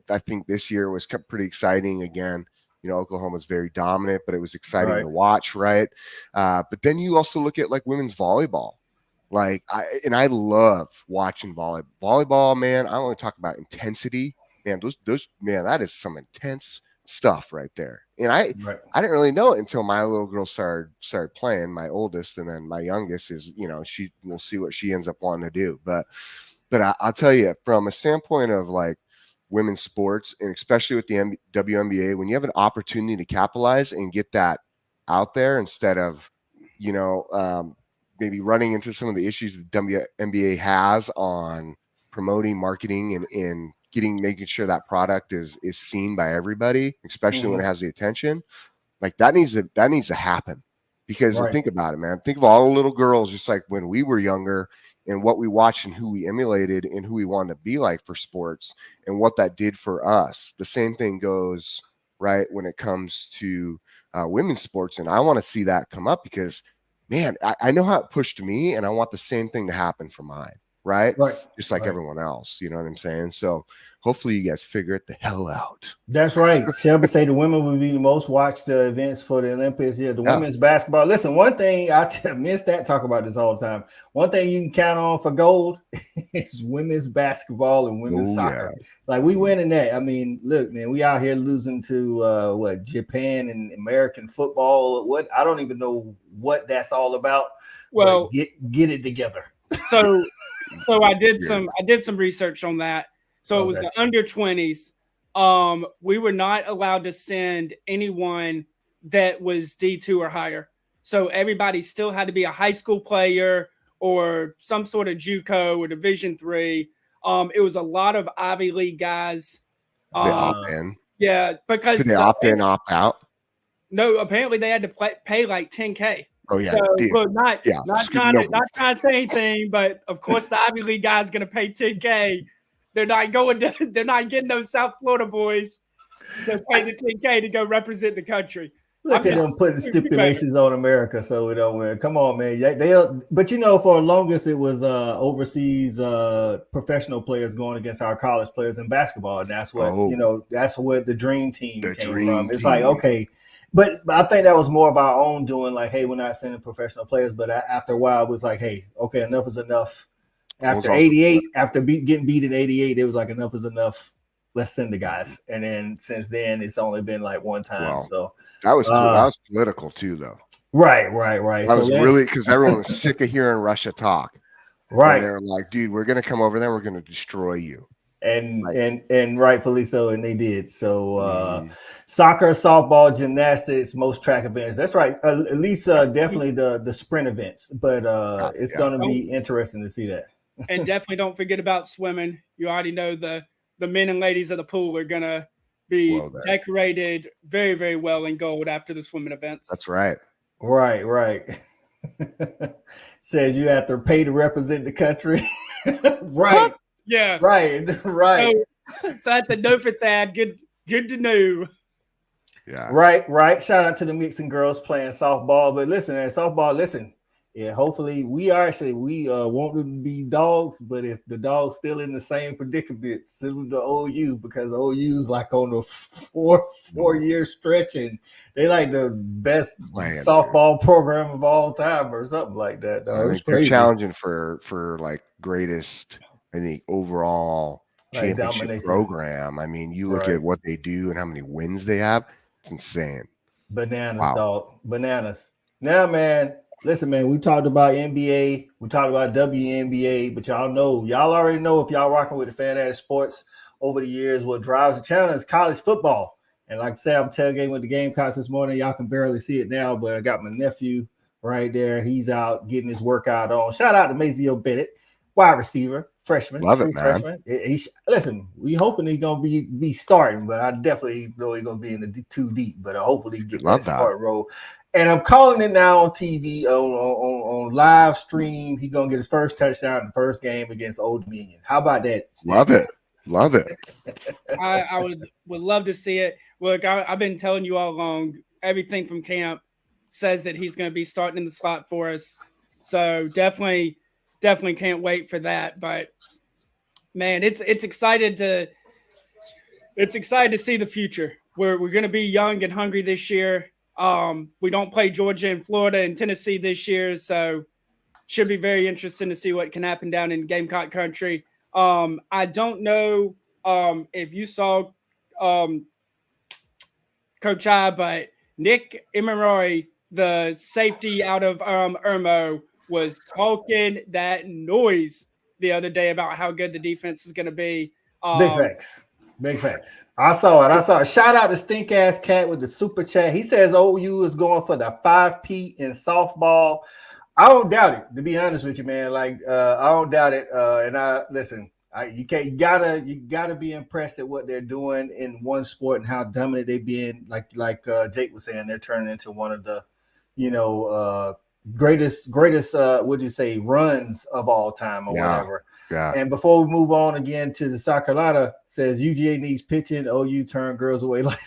I think this year was pretty exciting again. Oklahoma's very dominant, but it was exciting to watch, right? But then you also look at like women's volleyball. Like I love watching volleyball, man. I want to talk about intensity. Man, those man, that is some intense stuff right there. And I didn't really know it until my little girl started playing, my oldest, and then my youngest is, we'll see what she ends up wanting to do. But I'll tell you, from a standpoint of like women's sports, and especially with the WNBA, when you have an opportunity to capitalize and get that out there instead of, maybe running into some of the issues the WNBA has on promoting, marketing, and making sure that product is seen by everybody, especially when it has the attention, like that needs to happen. Because think about it, man. Think of all the little girls, just like when we were younger, and what we watched and who we emulated and who we wanted to be like for sports and what that did for us. The same thing goes right when it comes to women's sports. And I want to see that come up because, man, I know how it pushed me, and I want the same thing to happen for mine. Right. Just like everyone else. You know what I'm saying? So hopefully you guys figure it the hell out. That's right. Shelby say the women will be the most watched events for the Olympics. Yeah, the women's basketball. Listen, one thing I miss that, talk about this all the time. One thing you can count on for gold is women's basketball and women's soccer. Yeah. Like, we winning that. I mean, look, man, we out here losing to Japan and American football. What? I don't even know what that's all about. Well, get it together. So I did some research on that. So it was the under 20s. We were not allowed to send anyone that was D2 or higher. So everybody still had to be a high school player or some sort of JUCO or Division III. It was a lot of Ivy League guys. They opt in. Yeah, because could they opt in, opt out? No, apparently they had to pay like $10K. Oh yeah. So look, not trying to say anything, but of course the Ivy League guy's gonna pay $10K. They're not getting those South Florida boys to pay the $10K to go represent the country. Look at them putting stipulations on America so we don't win. Come on, man. But for the longest it was overseas professional players going against our college players in basketball, and that's what that's what the dream team came from. It's like, okay. But I think that was more of our own doing, like, hey, we're not sending professional players. But after a while, it was like, hey, okay, enough is enough. After 88, after getting beat in 88, it was like, enough is enough. Let's send the guys. And then since then, it's only been like one time. Wow. So that was political too, though. Right. That was really because everyone was sick of hearing Russia talk. Right. And they were like, dude, we're going to come over there. We're going to destroy you. And rightfully so, and they did. So soccer, softball, gymnastics, most track events. That's right. At least definitely the sprint events. But it's going to be interesting to see that. And definitely don't forget about swimming. You already know the men and ladies of the pool are going to be decorated very, very well in gold after the swimming events. That's right. Right. Says you have to pay to represent the country. Right. Yeah. Right. So So that's a no for Thad. Good to know. Yeah. Right. Shout out to the mixing girls playing softball. But listen, softball, listen. Yeah, hopefully we want them to be dogs, but if the dog's still in the same predicament, send them to OU because OU's like on a four-year stretch and they like the best softball program of all time or something like that. I think they're challenging for like greatest, I think, overall championship program. I mean, you look at what they do and how many wins they have, it's insane. Bananas, dog. Bananas. Now, man. Listen, man, we talked about NBA, we talked about WNBA, but y'all already know if y'all rocking with the Fanatic Sports over the years, what drives the channel is college football. And like I said, I'm tailgating with the Gamecocks this morning. Y'all can barely see it now, but I got my nephew right there. He's out getting his workout on. Shout out to Mazio Bennett, wide receiver, freshman. Love it, man. Freshman. Listen, we hoping he's gonna be starting, but I definitely know he's gonna be in the too deep. But hopefully get that start role. And I'm calling it now on TV on live stream. He's gonna get his first touchdown in the first game against Old Dominion. How about that? Love it. I would love to see it. Look, I've been telling you all along. Everything from camp says that he's going to be starting in the slot for us. So definitely can't wait for that. But man, it's excited to see the future. We're going to be young and hungry this year. We don't play Georgia and Florida and Tennessee this year, so should be very interesting to see what can happen down in Gamecock country. I don't know if you saw Coach I, but Nick Emery, the safety out of Irmo, was talking that noise the other day about how good the defense is going to be. Big facts. I saw it. Shout out to Stink Ass Cat with the super chat. He says OU is going for the 5P in softball. I don't doubt it, to be honest with you, man. Like I don't doubt it. And I listen. You gotta be impressed at what they're doing in one sport and how dominant they being. Like Jake was saying, they're turning into one of the, greatest would you say runs of all time or whatever. Yeah. And before we move on again to the South Carolina, says UGA needs pitching. OU turn girls away. Like,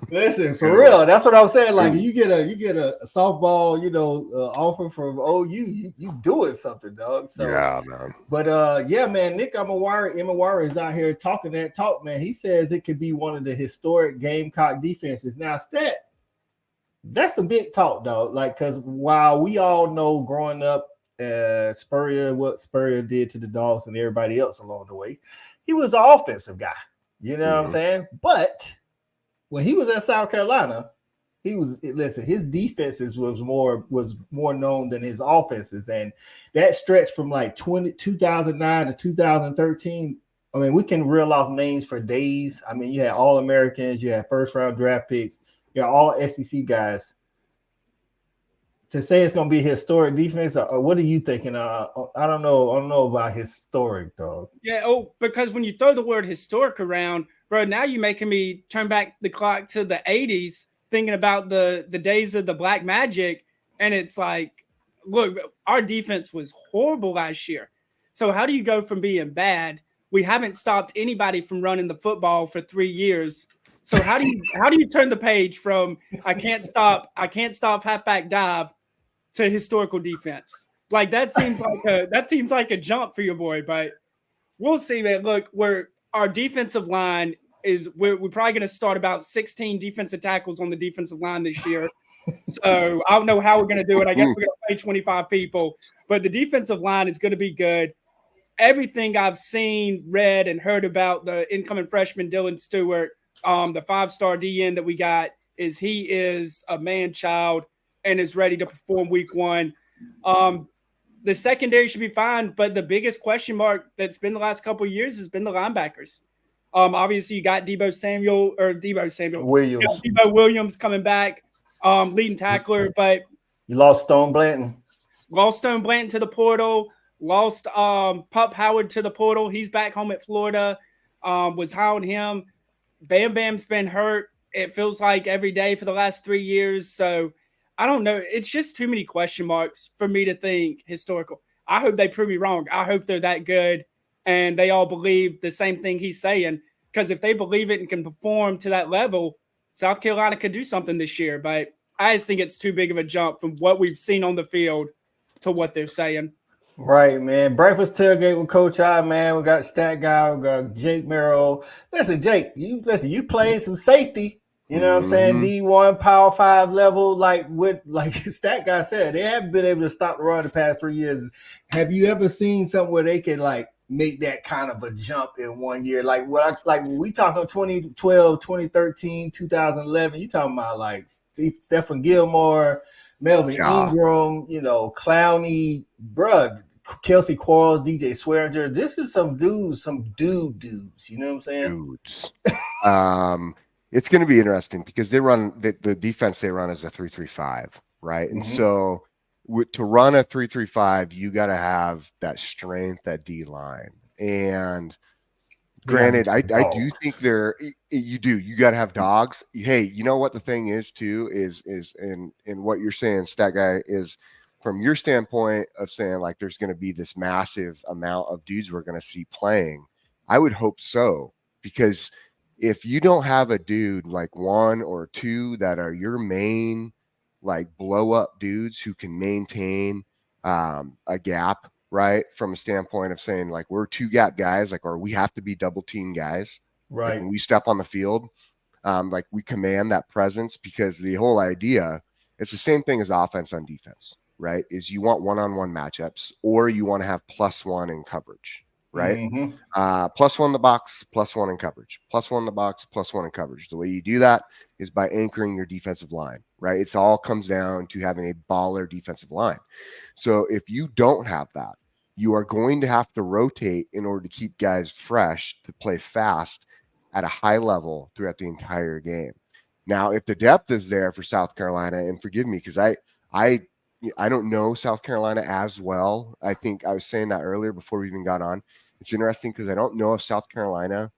listen, for real, that's what I was saying. Like, you get a softball, offer from OU, you doing something, dog. So yeah, man. But man, Nick Emery is out here talking that talk, man. He says it could be one of the historic Gamecock defenses. Now, that's a big talk, dog. Like, because while we all know growing up, what Spurrier did to the Dogs and everybody else along the way, he was an offensive guy. You know what I'm saying? But when he was at South Carolina, his defenses was more known than his offenses. And that stretch from like 2009 to 2013, I mean, we can reel off names for days. I mean, you had All-Americans, you had first-round draft picks, you had all SEC guys. To say it's going to be a historic defense, or what are you thinking? I don't know about historic, though. Yeah, because when you throw the word historic around, bro, now you're making me turn back the clock to the 80s, thinking about the days of the Black Magic, and it's like, look, our defense was horrible last year. So how do you go from being bad? We haven't stopped anybody from running the football for 3 years. So how do you turn the page from I can't stop halfback dive to historical defense? Like that seems like a jump for your boy, but we'll see, man. Look, our defensive line we're probably going to start about 16 defensive tackles on the defensive line this year. So I don't know how we're going to do it. I guess we're going to play 25 people, but the defensive line is going to be good. Everything I've seen, read, and heard about the incoming freshman Dylan Stewart, the 5-star DN that we got, he is a man-child and is ready to perform week 1. The secondary should be fine, but the biggest question mark that's been the last couple of years has been the linebackers. Obviously, you got Debo Williams coming back, leading tackler, but you lost Stone Blanton. To the portal. Lost Pup Howard to the portal. He's back home at Florida. Was high on him. Bam Bam's been hurt, it feels like, every day for the last 3 years. So I don't know. It's just too many question marks for me to think historical. I hope they prove me wrong. I hope they're that good. and they all believe the same thing he's saying. Because if they believe it and can perform to that level, South Carolina could do something this year. But I just think it's too big of a jump from what we've seen on the field to what they're saying. Right, man. Breakfast tailgate with Coach I, man. We got Stat Guy, we got Jake Merrill. Listen, Jake, you played some safety. You know what I'm saying? D1 Power 5 level, like Stat Guy said, they haven't been able to stop the run the past 3 years. Have you ever seen something where they can like make that kind of a jump in 1 year? Like when we talk about 2012, 2013, 2011, you talking about like Stephen Gilmore, Melvin Ingram, Clowney, Kelsey Quarles, DJ Swearinger. This is some dudes, dudes. You know what I'm saying? Dudes. It's going to be interesting because they run the defense they run is a 3-3-5, right? And so to run a 3-3-5, you got to have that strength at D line. And granted, I do think you got to have dogs. Hey, you know what the thing is too is in what you're saying, Stat Guy, is from your standpoint of saying like there's going to be this massive amount of dudes we're going to see playing. I would hope so, because if you don't have a dude like one or two that are your main like blow up dudes who can maintain a gap, right? From a standpoint of saying like we're 2-gap guys, like, or we have to be double team guys, right? Like, when we step on the field, like we command that presence, because the whole idea, it's the same thing as offense on defense, right? Is you want one-on-one matchups, or you want to have +1 in coverage, right? +1 in the box, +1 in coverage, +1 in the box, +1 in coverage. The way you do that is by anchoring your defensive line, right? It's all comes down to having a baller defensive line. So if you don't have that, you are going to have to rotate in order to keep guys fresh to play fast at a high level throughout the entire game. Now, if the depth is there for South Carolina, and forgive me because I don't know South Carolina as well. I think I was saying that earlier before we even got on. It's interesting because I don't know if South Carolina,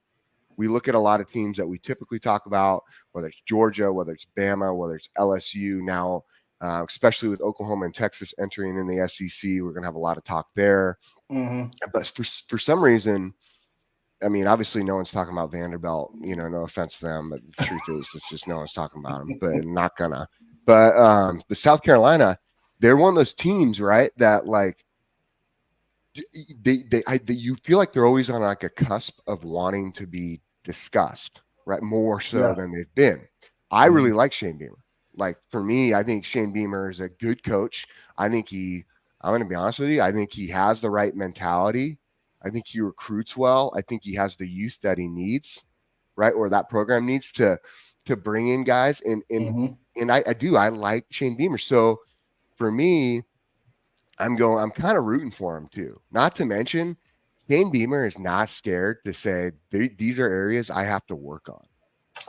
we look at a lot of teams that we typically talk about, whether it's Georgia, whether it's Bama, whether it's LSU now, especially with Oklahoma and Texas entering in the SEC, we're going to have a lot of talk there. But for some reason, I mean, obviously no one's talking about Vanderbilt, no offense to them, but the truth is it's just no one's talking about them, but not gonna. But South Carolina, they're one of those teams, right, that like you feel like they're always on like a cusp of wanting to be discussed, right? More so than they've been. I really like Shane Beamer. Like, for me, I think Shane Beamer is a good coach. I think I'm going to be honest with you, I think he has the right mentality. I think he recruits well. I think he has the youth that he needs, right? Or that program needs to bring in guys. And I like Shane Beamer. So for me, I'm kind of rooting for him too. Not to mention, Shane Beamer is not scared to say these are areas I have to work on.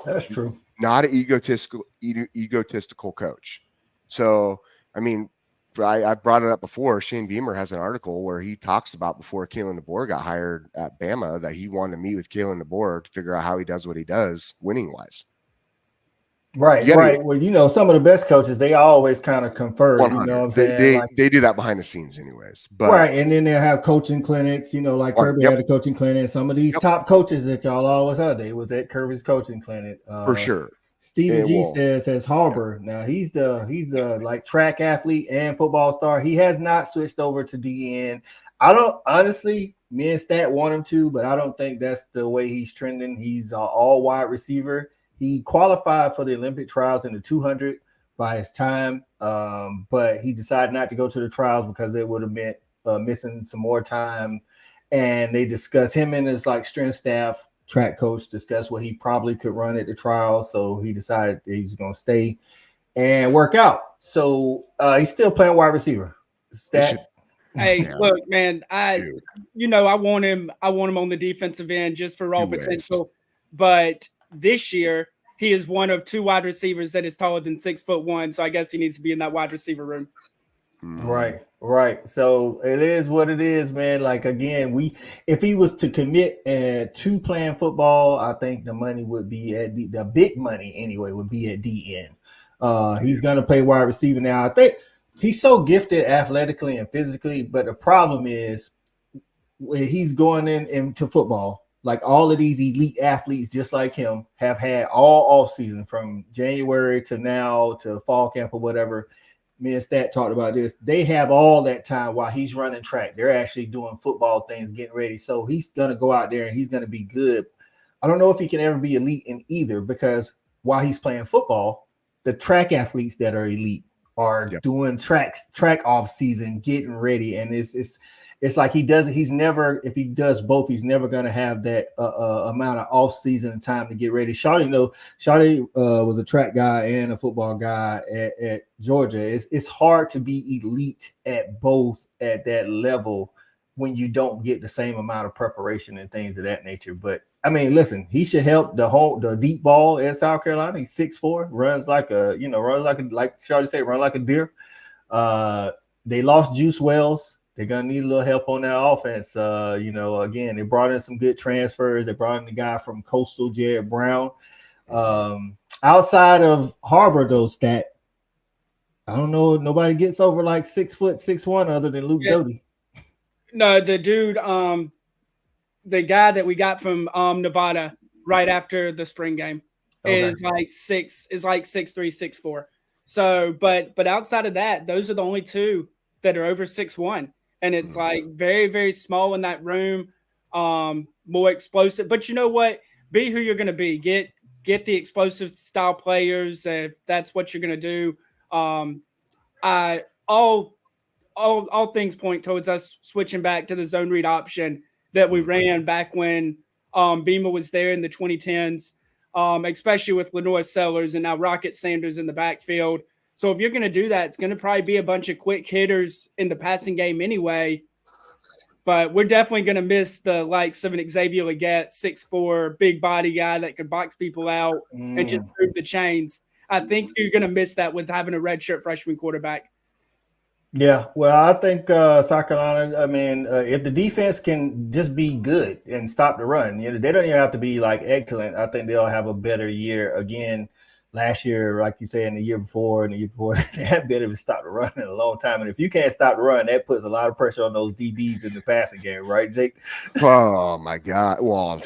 That's true. Not an egotistical coach. So, I mean, I brought it up before. Shane Beamer has an article where he talks about before Caitlyn DeBoer got hired at Bama that he wanted to meet with Caitlyn DeBoer to figure out how he does what he does winning wise. Right. Well, some of the best coaches, they always kind of confer. 100. You know what I'm saying? They do that behind the scenes anyways. But right. And then they'll have coaching clinics, like Kirby had a coaching clinic. Some of these top coaches that y'all always had, they was at Kirby's coaching clinic. For sure. Stephen G says Harbor. Now he's the like track athlete and football star. He has not switched over to DN. I don't honestly, me and Stat want him to, but I don't think that's the way he's trending. He's an all wide receiver. He qualified for the Olympic trials in the 200 by his time, but he decided not to go to the trials because it would have meant missing some more time. And they discussed, him and his like strength staff track coach discussed what he probably could run at the trials. So he decided he's going to stay and work out. So he's still playing wide receiver. Hey, look, man, I want him on the defensive end just for raw potential, but this year he is one of 2 wide receivers that is taller than 6'1", so I guess he needs to be in that wide receiver room. Right. So it is what it is, man. Like, again, if he was to commit to playing football, I think the money would be at the big money anyway would be at DN. He's gonna play wide receiver now. I think he's so gifted athletically and physically, but the problem is he's going into football. Like all of these elite athletes, just like him, have had all off season from January to now to fall camp or whatever. Me and Stat talked about this. They have all that time while he's running track. They're actually doing football things, getting ready. So he's going to go out there and he's going to be good. I don't know if he can ever be elite in either, because while he's playing football, the track athletes that are elite are doing track off season, getting ready. And it's like he's never, if he does both, he's never going to have that amount of off season time to get ready. Shawty was a track guy and a football guy at Georgia. It's hard to be elite at both at that level when you don't get the same amount of preparation and things of that nature. But I mean, listen, he should help the deep ball at South Carolina. He's 6'4", runs like Shawty said, run like a deer. They lost Juice Wells. They're gonna need a little help on that offense. Again, they brought in some good transfers. They brought in the guy from Coastal, Jared Brown. Outside of Harbor, though, Stat, I don't know. Nobody gets over like 6'6" other than Luke Doty. No, the dude, the guy that we got from Nevada right after the spring game is like 6'3", 6'4". So, but outside of that, those are the only two that are over 6'1". And it's like very, very small in that room, more explosive. But you know what? Be who you're going to be. Get the explosive style players if that's what you're going to do. All things point towards us switching back to the zone read option that we ran back when Beamer was there in the 2010s, especially with Lenore Sellers and now Rocket Sanders in the backfield. So if you're going to do that, it's going to probably be a bunch of quick hitters in the passing game anyway. But we're definitely going to miss the likes of an Xavier Leggett, 6'4", big body guy that could box people out and just move the chains. I think you're going to miss that with having a redshirt freshman quarterback. Yeah, well, I think South Carolina, I mean, if the defense can just be good and stop the run, they don't even have to be like excellent. I think they'll have a better year again. Last year, like you say, and the year before, they haven't been able to stop the run in a long time. And if you can't stop the run, that puts a lot of pressure on those DBs in the passing game, right, Jake? Oh my God! Well,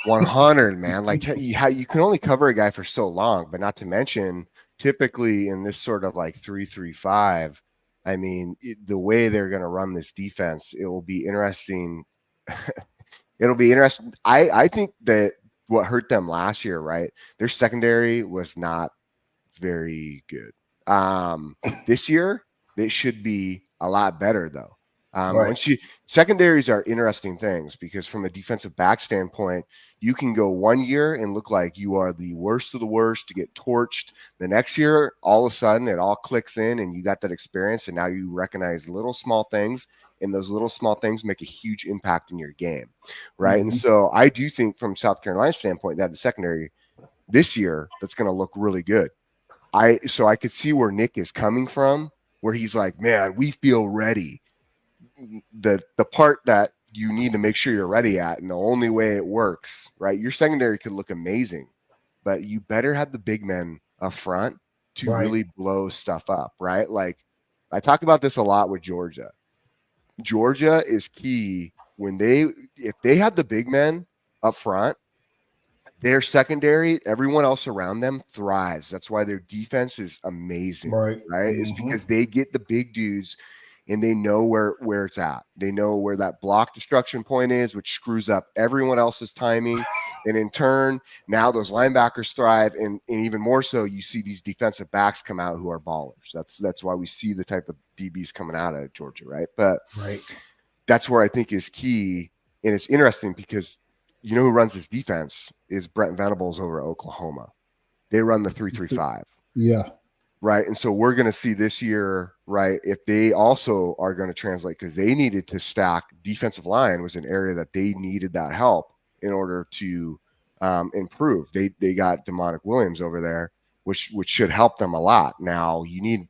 100, man. Like you can only cover a guy for so long, but not to mention, typically in this sort of like 3-3-5. I mean, the way they're going to run this defense, it will be interesting. It'll be interesting. I think that what hurt them last year, right? Their secondary was not very good. This year, they should be a lot better, though. Secondaries are interesting things because from a defensive back standpoint, you can go 1 year and look like you are the worst of the worst to get torched. The next year, all of a sudden, it all clicks in and you got that experience, and now you recognize little small things, and those little small things make a huge impact in your game, right? And so I do think from South Carolina's standpoint that the secondary this year that's going to look really good. So I could see where Nick is coming from, where he's like, man, we feel ready. The part that you need to make sure you're ready at, and the only way it works, right? Your secondary could look amazing, but you better have the big men up front to really blow stuff up, right? Like I talk about this a lot with Georgia. Georgia is key if they have the big men up front, their secondary, everyone else around them thrives. That's why their defense is amazing, right? It's because they get the big dudes and they know where it's at. They know where that block destruction point is, which screws up everyone else's timing. And in turn, now those linebackers thrive, and even more so, you see these defensive backs come out who are ballers. That's why we see the type of DBs coming out of Georgia, right? But that's where I think is key, and it's interesting because you know who runs this defense is Brent Venables over at Oklahoma. They run the 3-3-5. Yeah. Right. And so we're going to see this year, right, if they also are going to translate, because they needed to stack defensive line was an area that they needed that help in order to improve. They got Demonic Williams over there, which should help them a lot. Now you need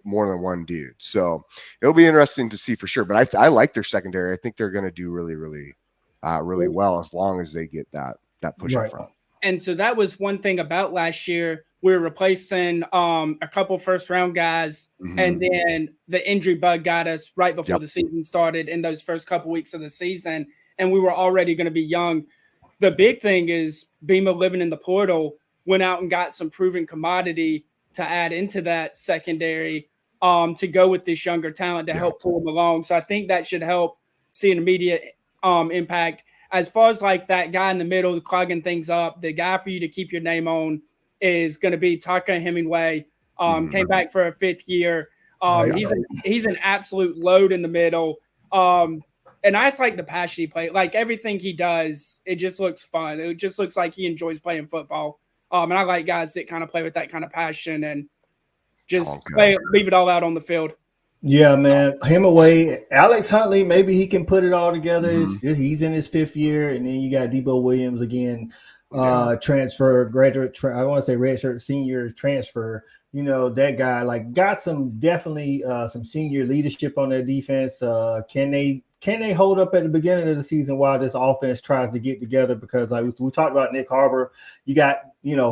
more than one dude. So it'll be interesting to see for sure. But I like their secondary. I think they're going to do really, really, really well as long as they get that push up front. And so that was one thing about last year. We were replacing a couple first round guys, and then the injury bug got us right before the season started in those first couple weeks of the season, and we were already going to be young. The big thing is Beamer living in the portal went out and got some proven commodity to add into that secondary to go with this younger talent to help pull them along. So I think that should help see an immediate impact. As far as like that guy in the middle clogging things up, the guy for you to keep your name on is going to be Taka Hemingway. Came back for a 5th year. He's an absolute load in the middle. And I just like the passion he plays. Like everything he does, it just looks fun. It just looks like he enjoys playing football. And I like guys that kind of play with that kind of passion and just leave it all out on the field. Yeah, man. Him away. Alex Huntley, maybe he can put it all together. He's in his 5th year. And then you got Debo Williams again, transfer, graduate. I want to say redshirt senior transfer. You know, that guy like got some definitely some senior leadership on their defense. Can they hold up at the beginning of the season while this offense tries to get together? Because like we talked about Nick Harbor, you got,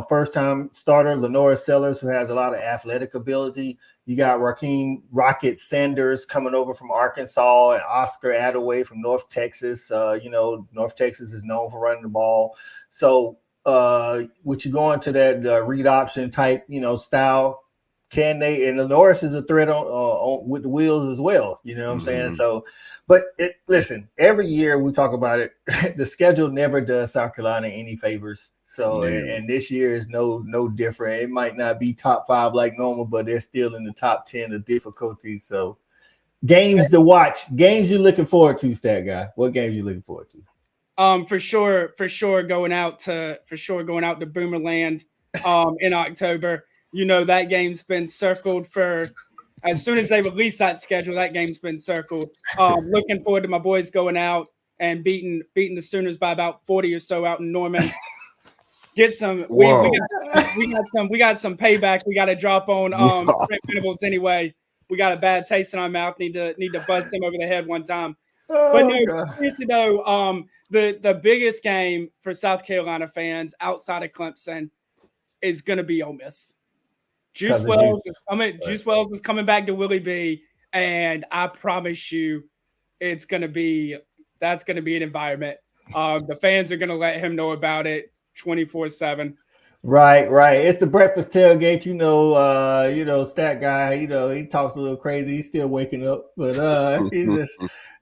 first-time starter Lenora Sellers, who has a lot of athletic ability. You got Raheem Rocket Sanders coming over from Arkansas and Oscar Attaway from North Texas. North Texas is known for running the ball. So would you go into that read option type, style? Can they? And Norris is a threat on with the wheels as well. You know what I'm saying? So, but listen, every year we talk about it. The schedule never does South Carolina any favors. So, and this year is no different. It might not be top 5 like normal, but they're still in the top 10 of difficulties. So, games to watch, games you're looking forward to, Stat Guy. What games you looking forward to? For sure going out to Boomerland in October. That game's been circled for as soon as they release that schedule, that game's been circled. Looking forward to my boys going out and beating the Sooners by about 40 or so out in Norman. Get some we got some payback we got to drop on Trent Venables anyway. We got a bad taste in our mouth. Need to bust him over the head one time. But seriously though, the biggest game for South Carolina fans outside of Clemson is going to be Ole Miss. Juice Wells is coming back to Willie B, and I promise you, that's going to be an environment. The fans are going to let him know about it 24/7. Right. It's the breakfast tailgate. Stat Guy. He talks a little crazy. He's still waking up, but he's just.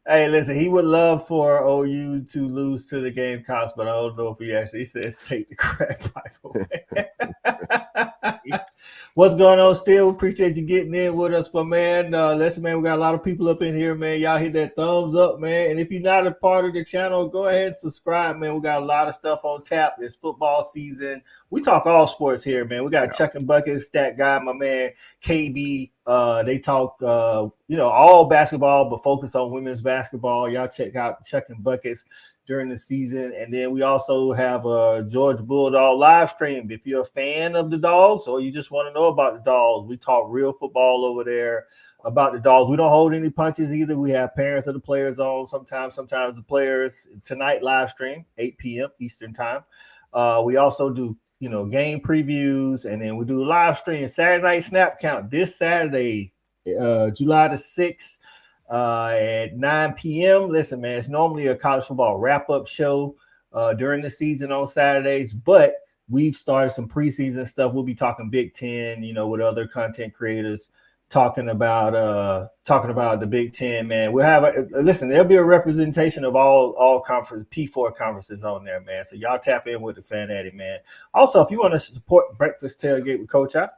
Hey, listen, he would love for OU to lose to the Gamecocks, but I don't know if he actually says take the crap away. What's going on, Still? Appreciate you getting in with us, man. Listen, man, we got a lot of people up in here, man. Y'all hit that thumbs up, man. And if you're not a part of the channel, go ahead and subscribe, man. We got a lot of stuff on tap. It's football season. We talk all sports here, man. We got Chuck and Buckets, Stat Guy, my man, KB. They talk, all basketball, but focus on women's basketball. Y'all check out Chuck and Buckets during the season. And then we also have a Georgia Bulldog live stream. If you're a fan of the Dogs or you just want to know about the Dogs, we talk real football over there about the Dogs. We don't hold any punches either. We have parents of the players on sometimes the players. Tonight live stream, 8 p.m. Eastern time. We also do game previews, and then we do a live stream Saturday night snap count this Saturday, July the 6th at 9 p.m. Listen, man, it's normally a college football wrap-up show during the season on Saturdays, but we've started some preseason stuff. We'll be talking Big Ten, with other content creators talking about the Big Ten, man. We'll have there'll be a representation of all conference P4 conferences on there, man. So y'all tap in with the Fan Addict, man. Also, if you want to support Breakfast Tailgate with Coach I,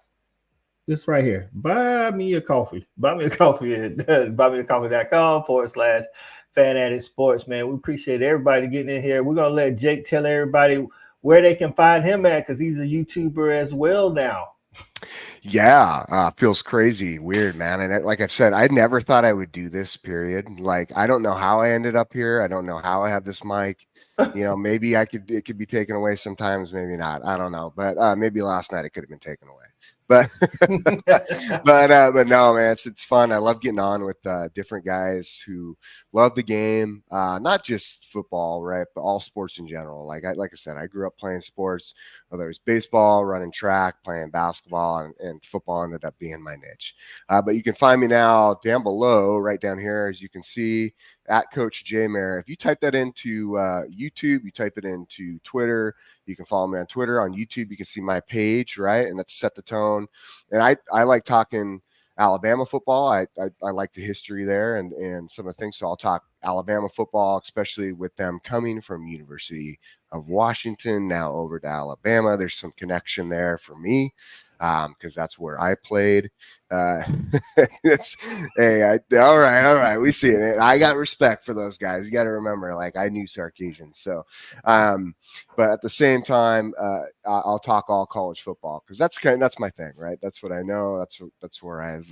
this right here. Buy me a coffee. Buy me a coffee at buymeacoffee.com/Fan Addict Sports, man. We appreciate everybody getting in here. We're gonna let Jake tell everybody where they can find him at, because he's a YouTuber as well now. Yeah, feels crazy, weird, man. And like I've said, I never thought I would do this, period. Like, I don't know how I ended up here. I don't know how I have this mic. maybe it could be taken away sometimes, maybe not. I don't know, but maybe last night it could have been taken away. But but no, man, it's fun. I love getting on with different guys who love the game, not just football, right, but all sports in general. Like I said, I grew up playing sports, whether it was baseball, running track, playing basketball, and football ended up being my niche. But you can find me now down below, right down here, as you can see, at Coach J Mayer. If you type that into YouTube, you type it into Twitter. You can follow me on Twitter. On YouTube, you can see my page, right? And that's Set the Tone. And I like talking Alabama football. I like the history there and some of the things. So I'll talk Alabama football, especially with them coming from University of Washington now over to Alabama. There's some connection there for me because that's where I played. All right. We see it. I got respect for those guys. You got to remember, like I knew Sarkisian. So, but at the same time, I'll talk all college football because that's my thing, right? That's what I know. That's where I've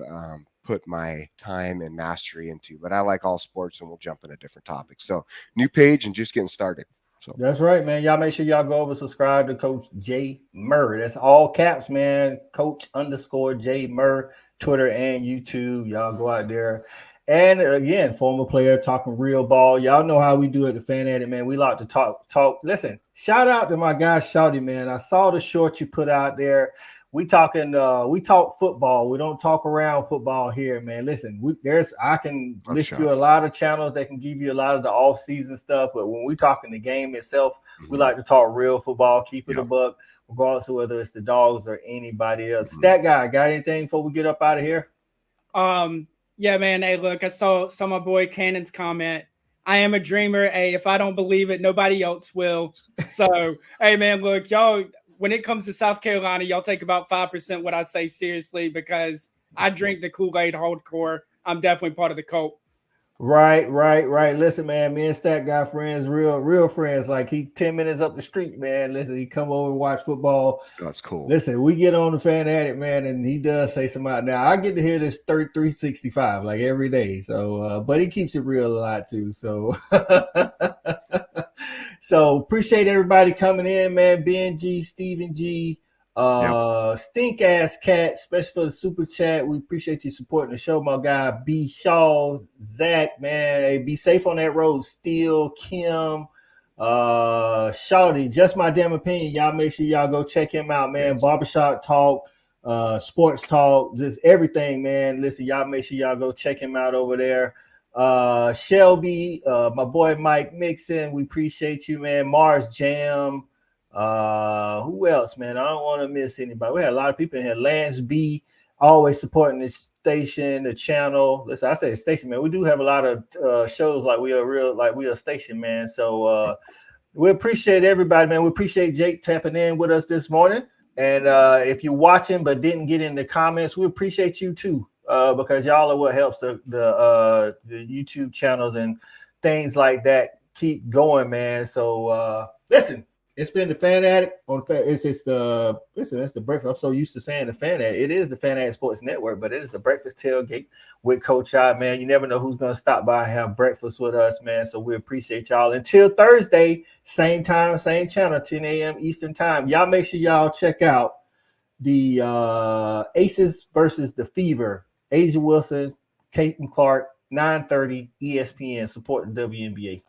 put my time and mastery into. But I like all sports, and we'll jump into different topics. So, new page and just getting started. So. That's right, man. Y'all make sure y'all go over subscribe to Coach J Murr. That's all caps, man. Coach_J Murr, Twitter and YouTube. Y'all go out there. And again, former player talking real ball. Y'all know how we do at the Fan Addict, man. We like to talk. Listen, shout out to my guy Shouty, man. I saw the short you put out there. We talk football. We don't talk around football here, man. Listen, I can list you a lot of channels that can give you a lot of the off-season stuff, but when we talking the game itself, we like to talk real football, keep it a buck, regardless of whether it's the Dogs or anybody else. Stat guy, got anything before we get up out of here? Yeah, man. Hey, look, I saw my boy Cannon's comment. I am a dreamer. Hey, if I don't believe it, nobody else will. So, hey, man, look, y'all. When it comes to South Carolina, y'all take about 5% what I say seriously because I drink the Kool-Aid hardcore. I'm definitely part of the cult. Right. Listen, man, me and Stat Guy friends, real friends. Like he 10 minutes up the street, man. Listen, he come over and watch football. That's cool. Listen, we get on the Fan Addict, man, and he does say something out. Now I get to hear this 365 like every day. So, but he keeps it real a lot too. So, so appreciate everybody coming in, man. Ben G, Stephen G, Stink Ass Cat, especially for the super chat. We appreciate you supporting the show, my guy B Shaw, Zach, man. Hey, be safe on that road. Steel, Kim, Shawty, just my damn opinion. Y'all make sure y'all go check him out, man. Barbershop talk, sports talk, just everything, man. Listen, y'all make sure y'all go check him out over there. Shelby, my boy Mike Mixon, we appreciate you, man. Mars Jam, who else, man? I don't want to miss anybody. We had a lot of people in here. Lance B, always supporting the station, the channel. Listen, I say station, man. We do have a lot of shows like we are a station, man. So we appreciate everybody, man. We appreciate Jake tapping in with us this morning. And if you're watching but didn't get in the comments, we appreciate you too. Because y'all are what helps the YouTube channels and things like that keep going, man. So listen, it's been the Fan Addict on that's the breakfast. I'm so used to saying the Fan Addict. It is the Fan Addict Sports Network, but it is the breakfast tailgate with Coach I, man. You never know who's gonna stop by and have breakfast with us, man. So we appreciate y'all. Until Thursday, same time, same channel, 10 a.m. Eastern time. Y'all make sure y'all check out the Aces versus the Fever. Asia Wilson, Caitlyn Clark, 9:30 ESPN. Support the WNBA.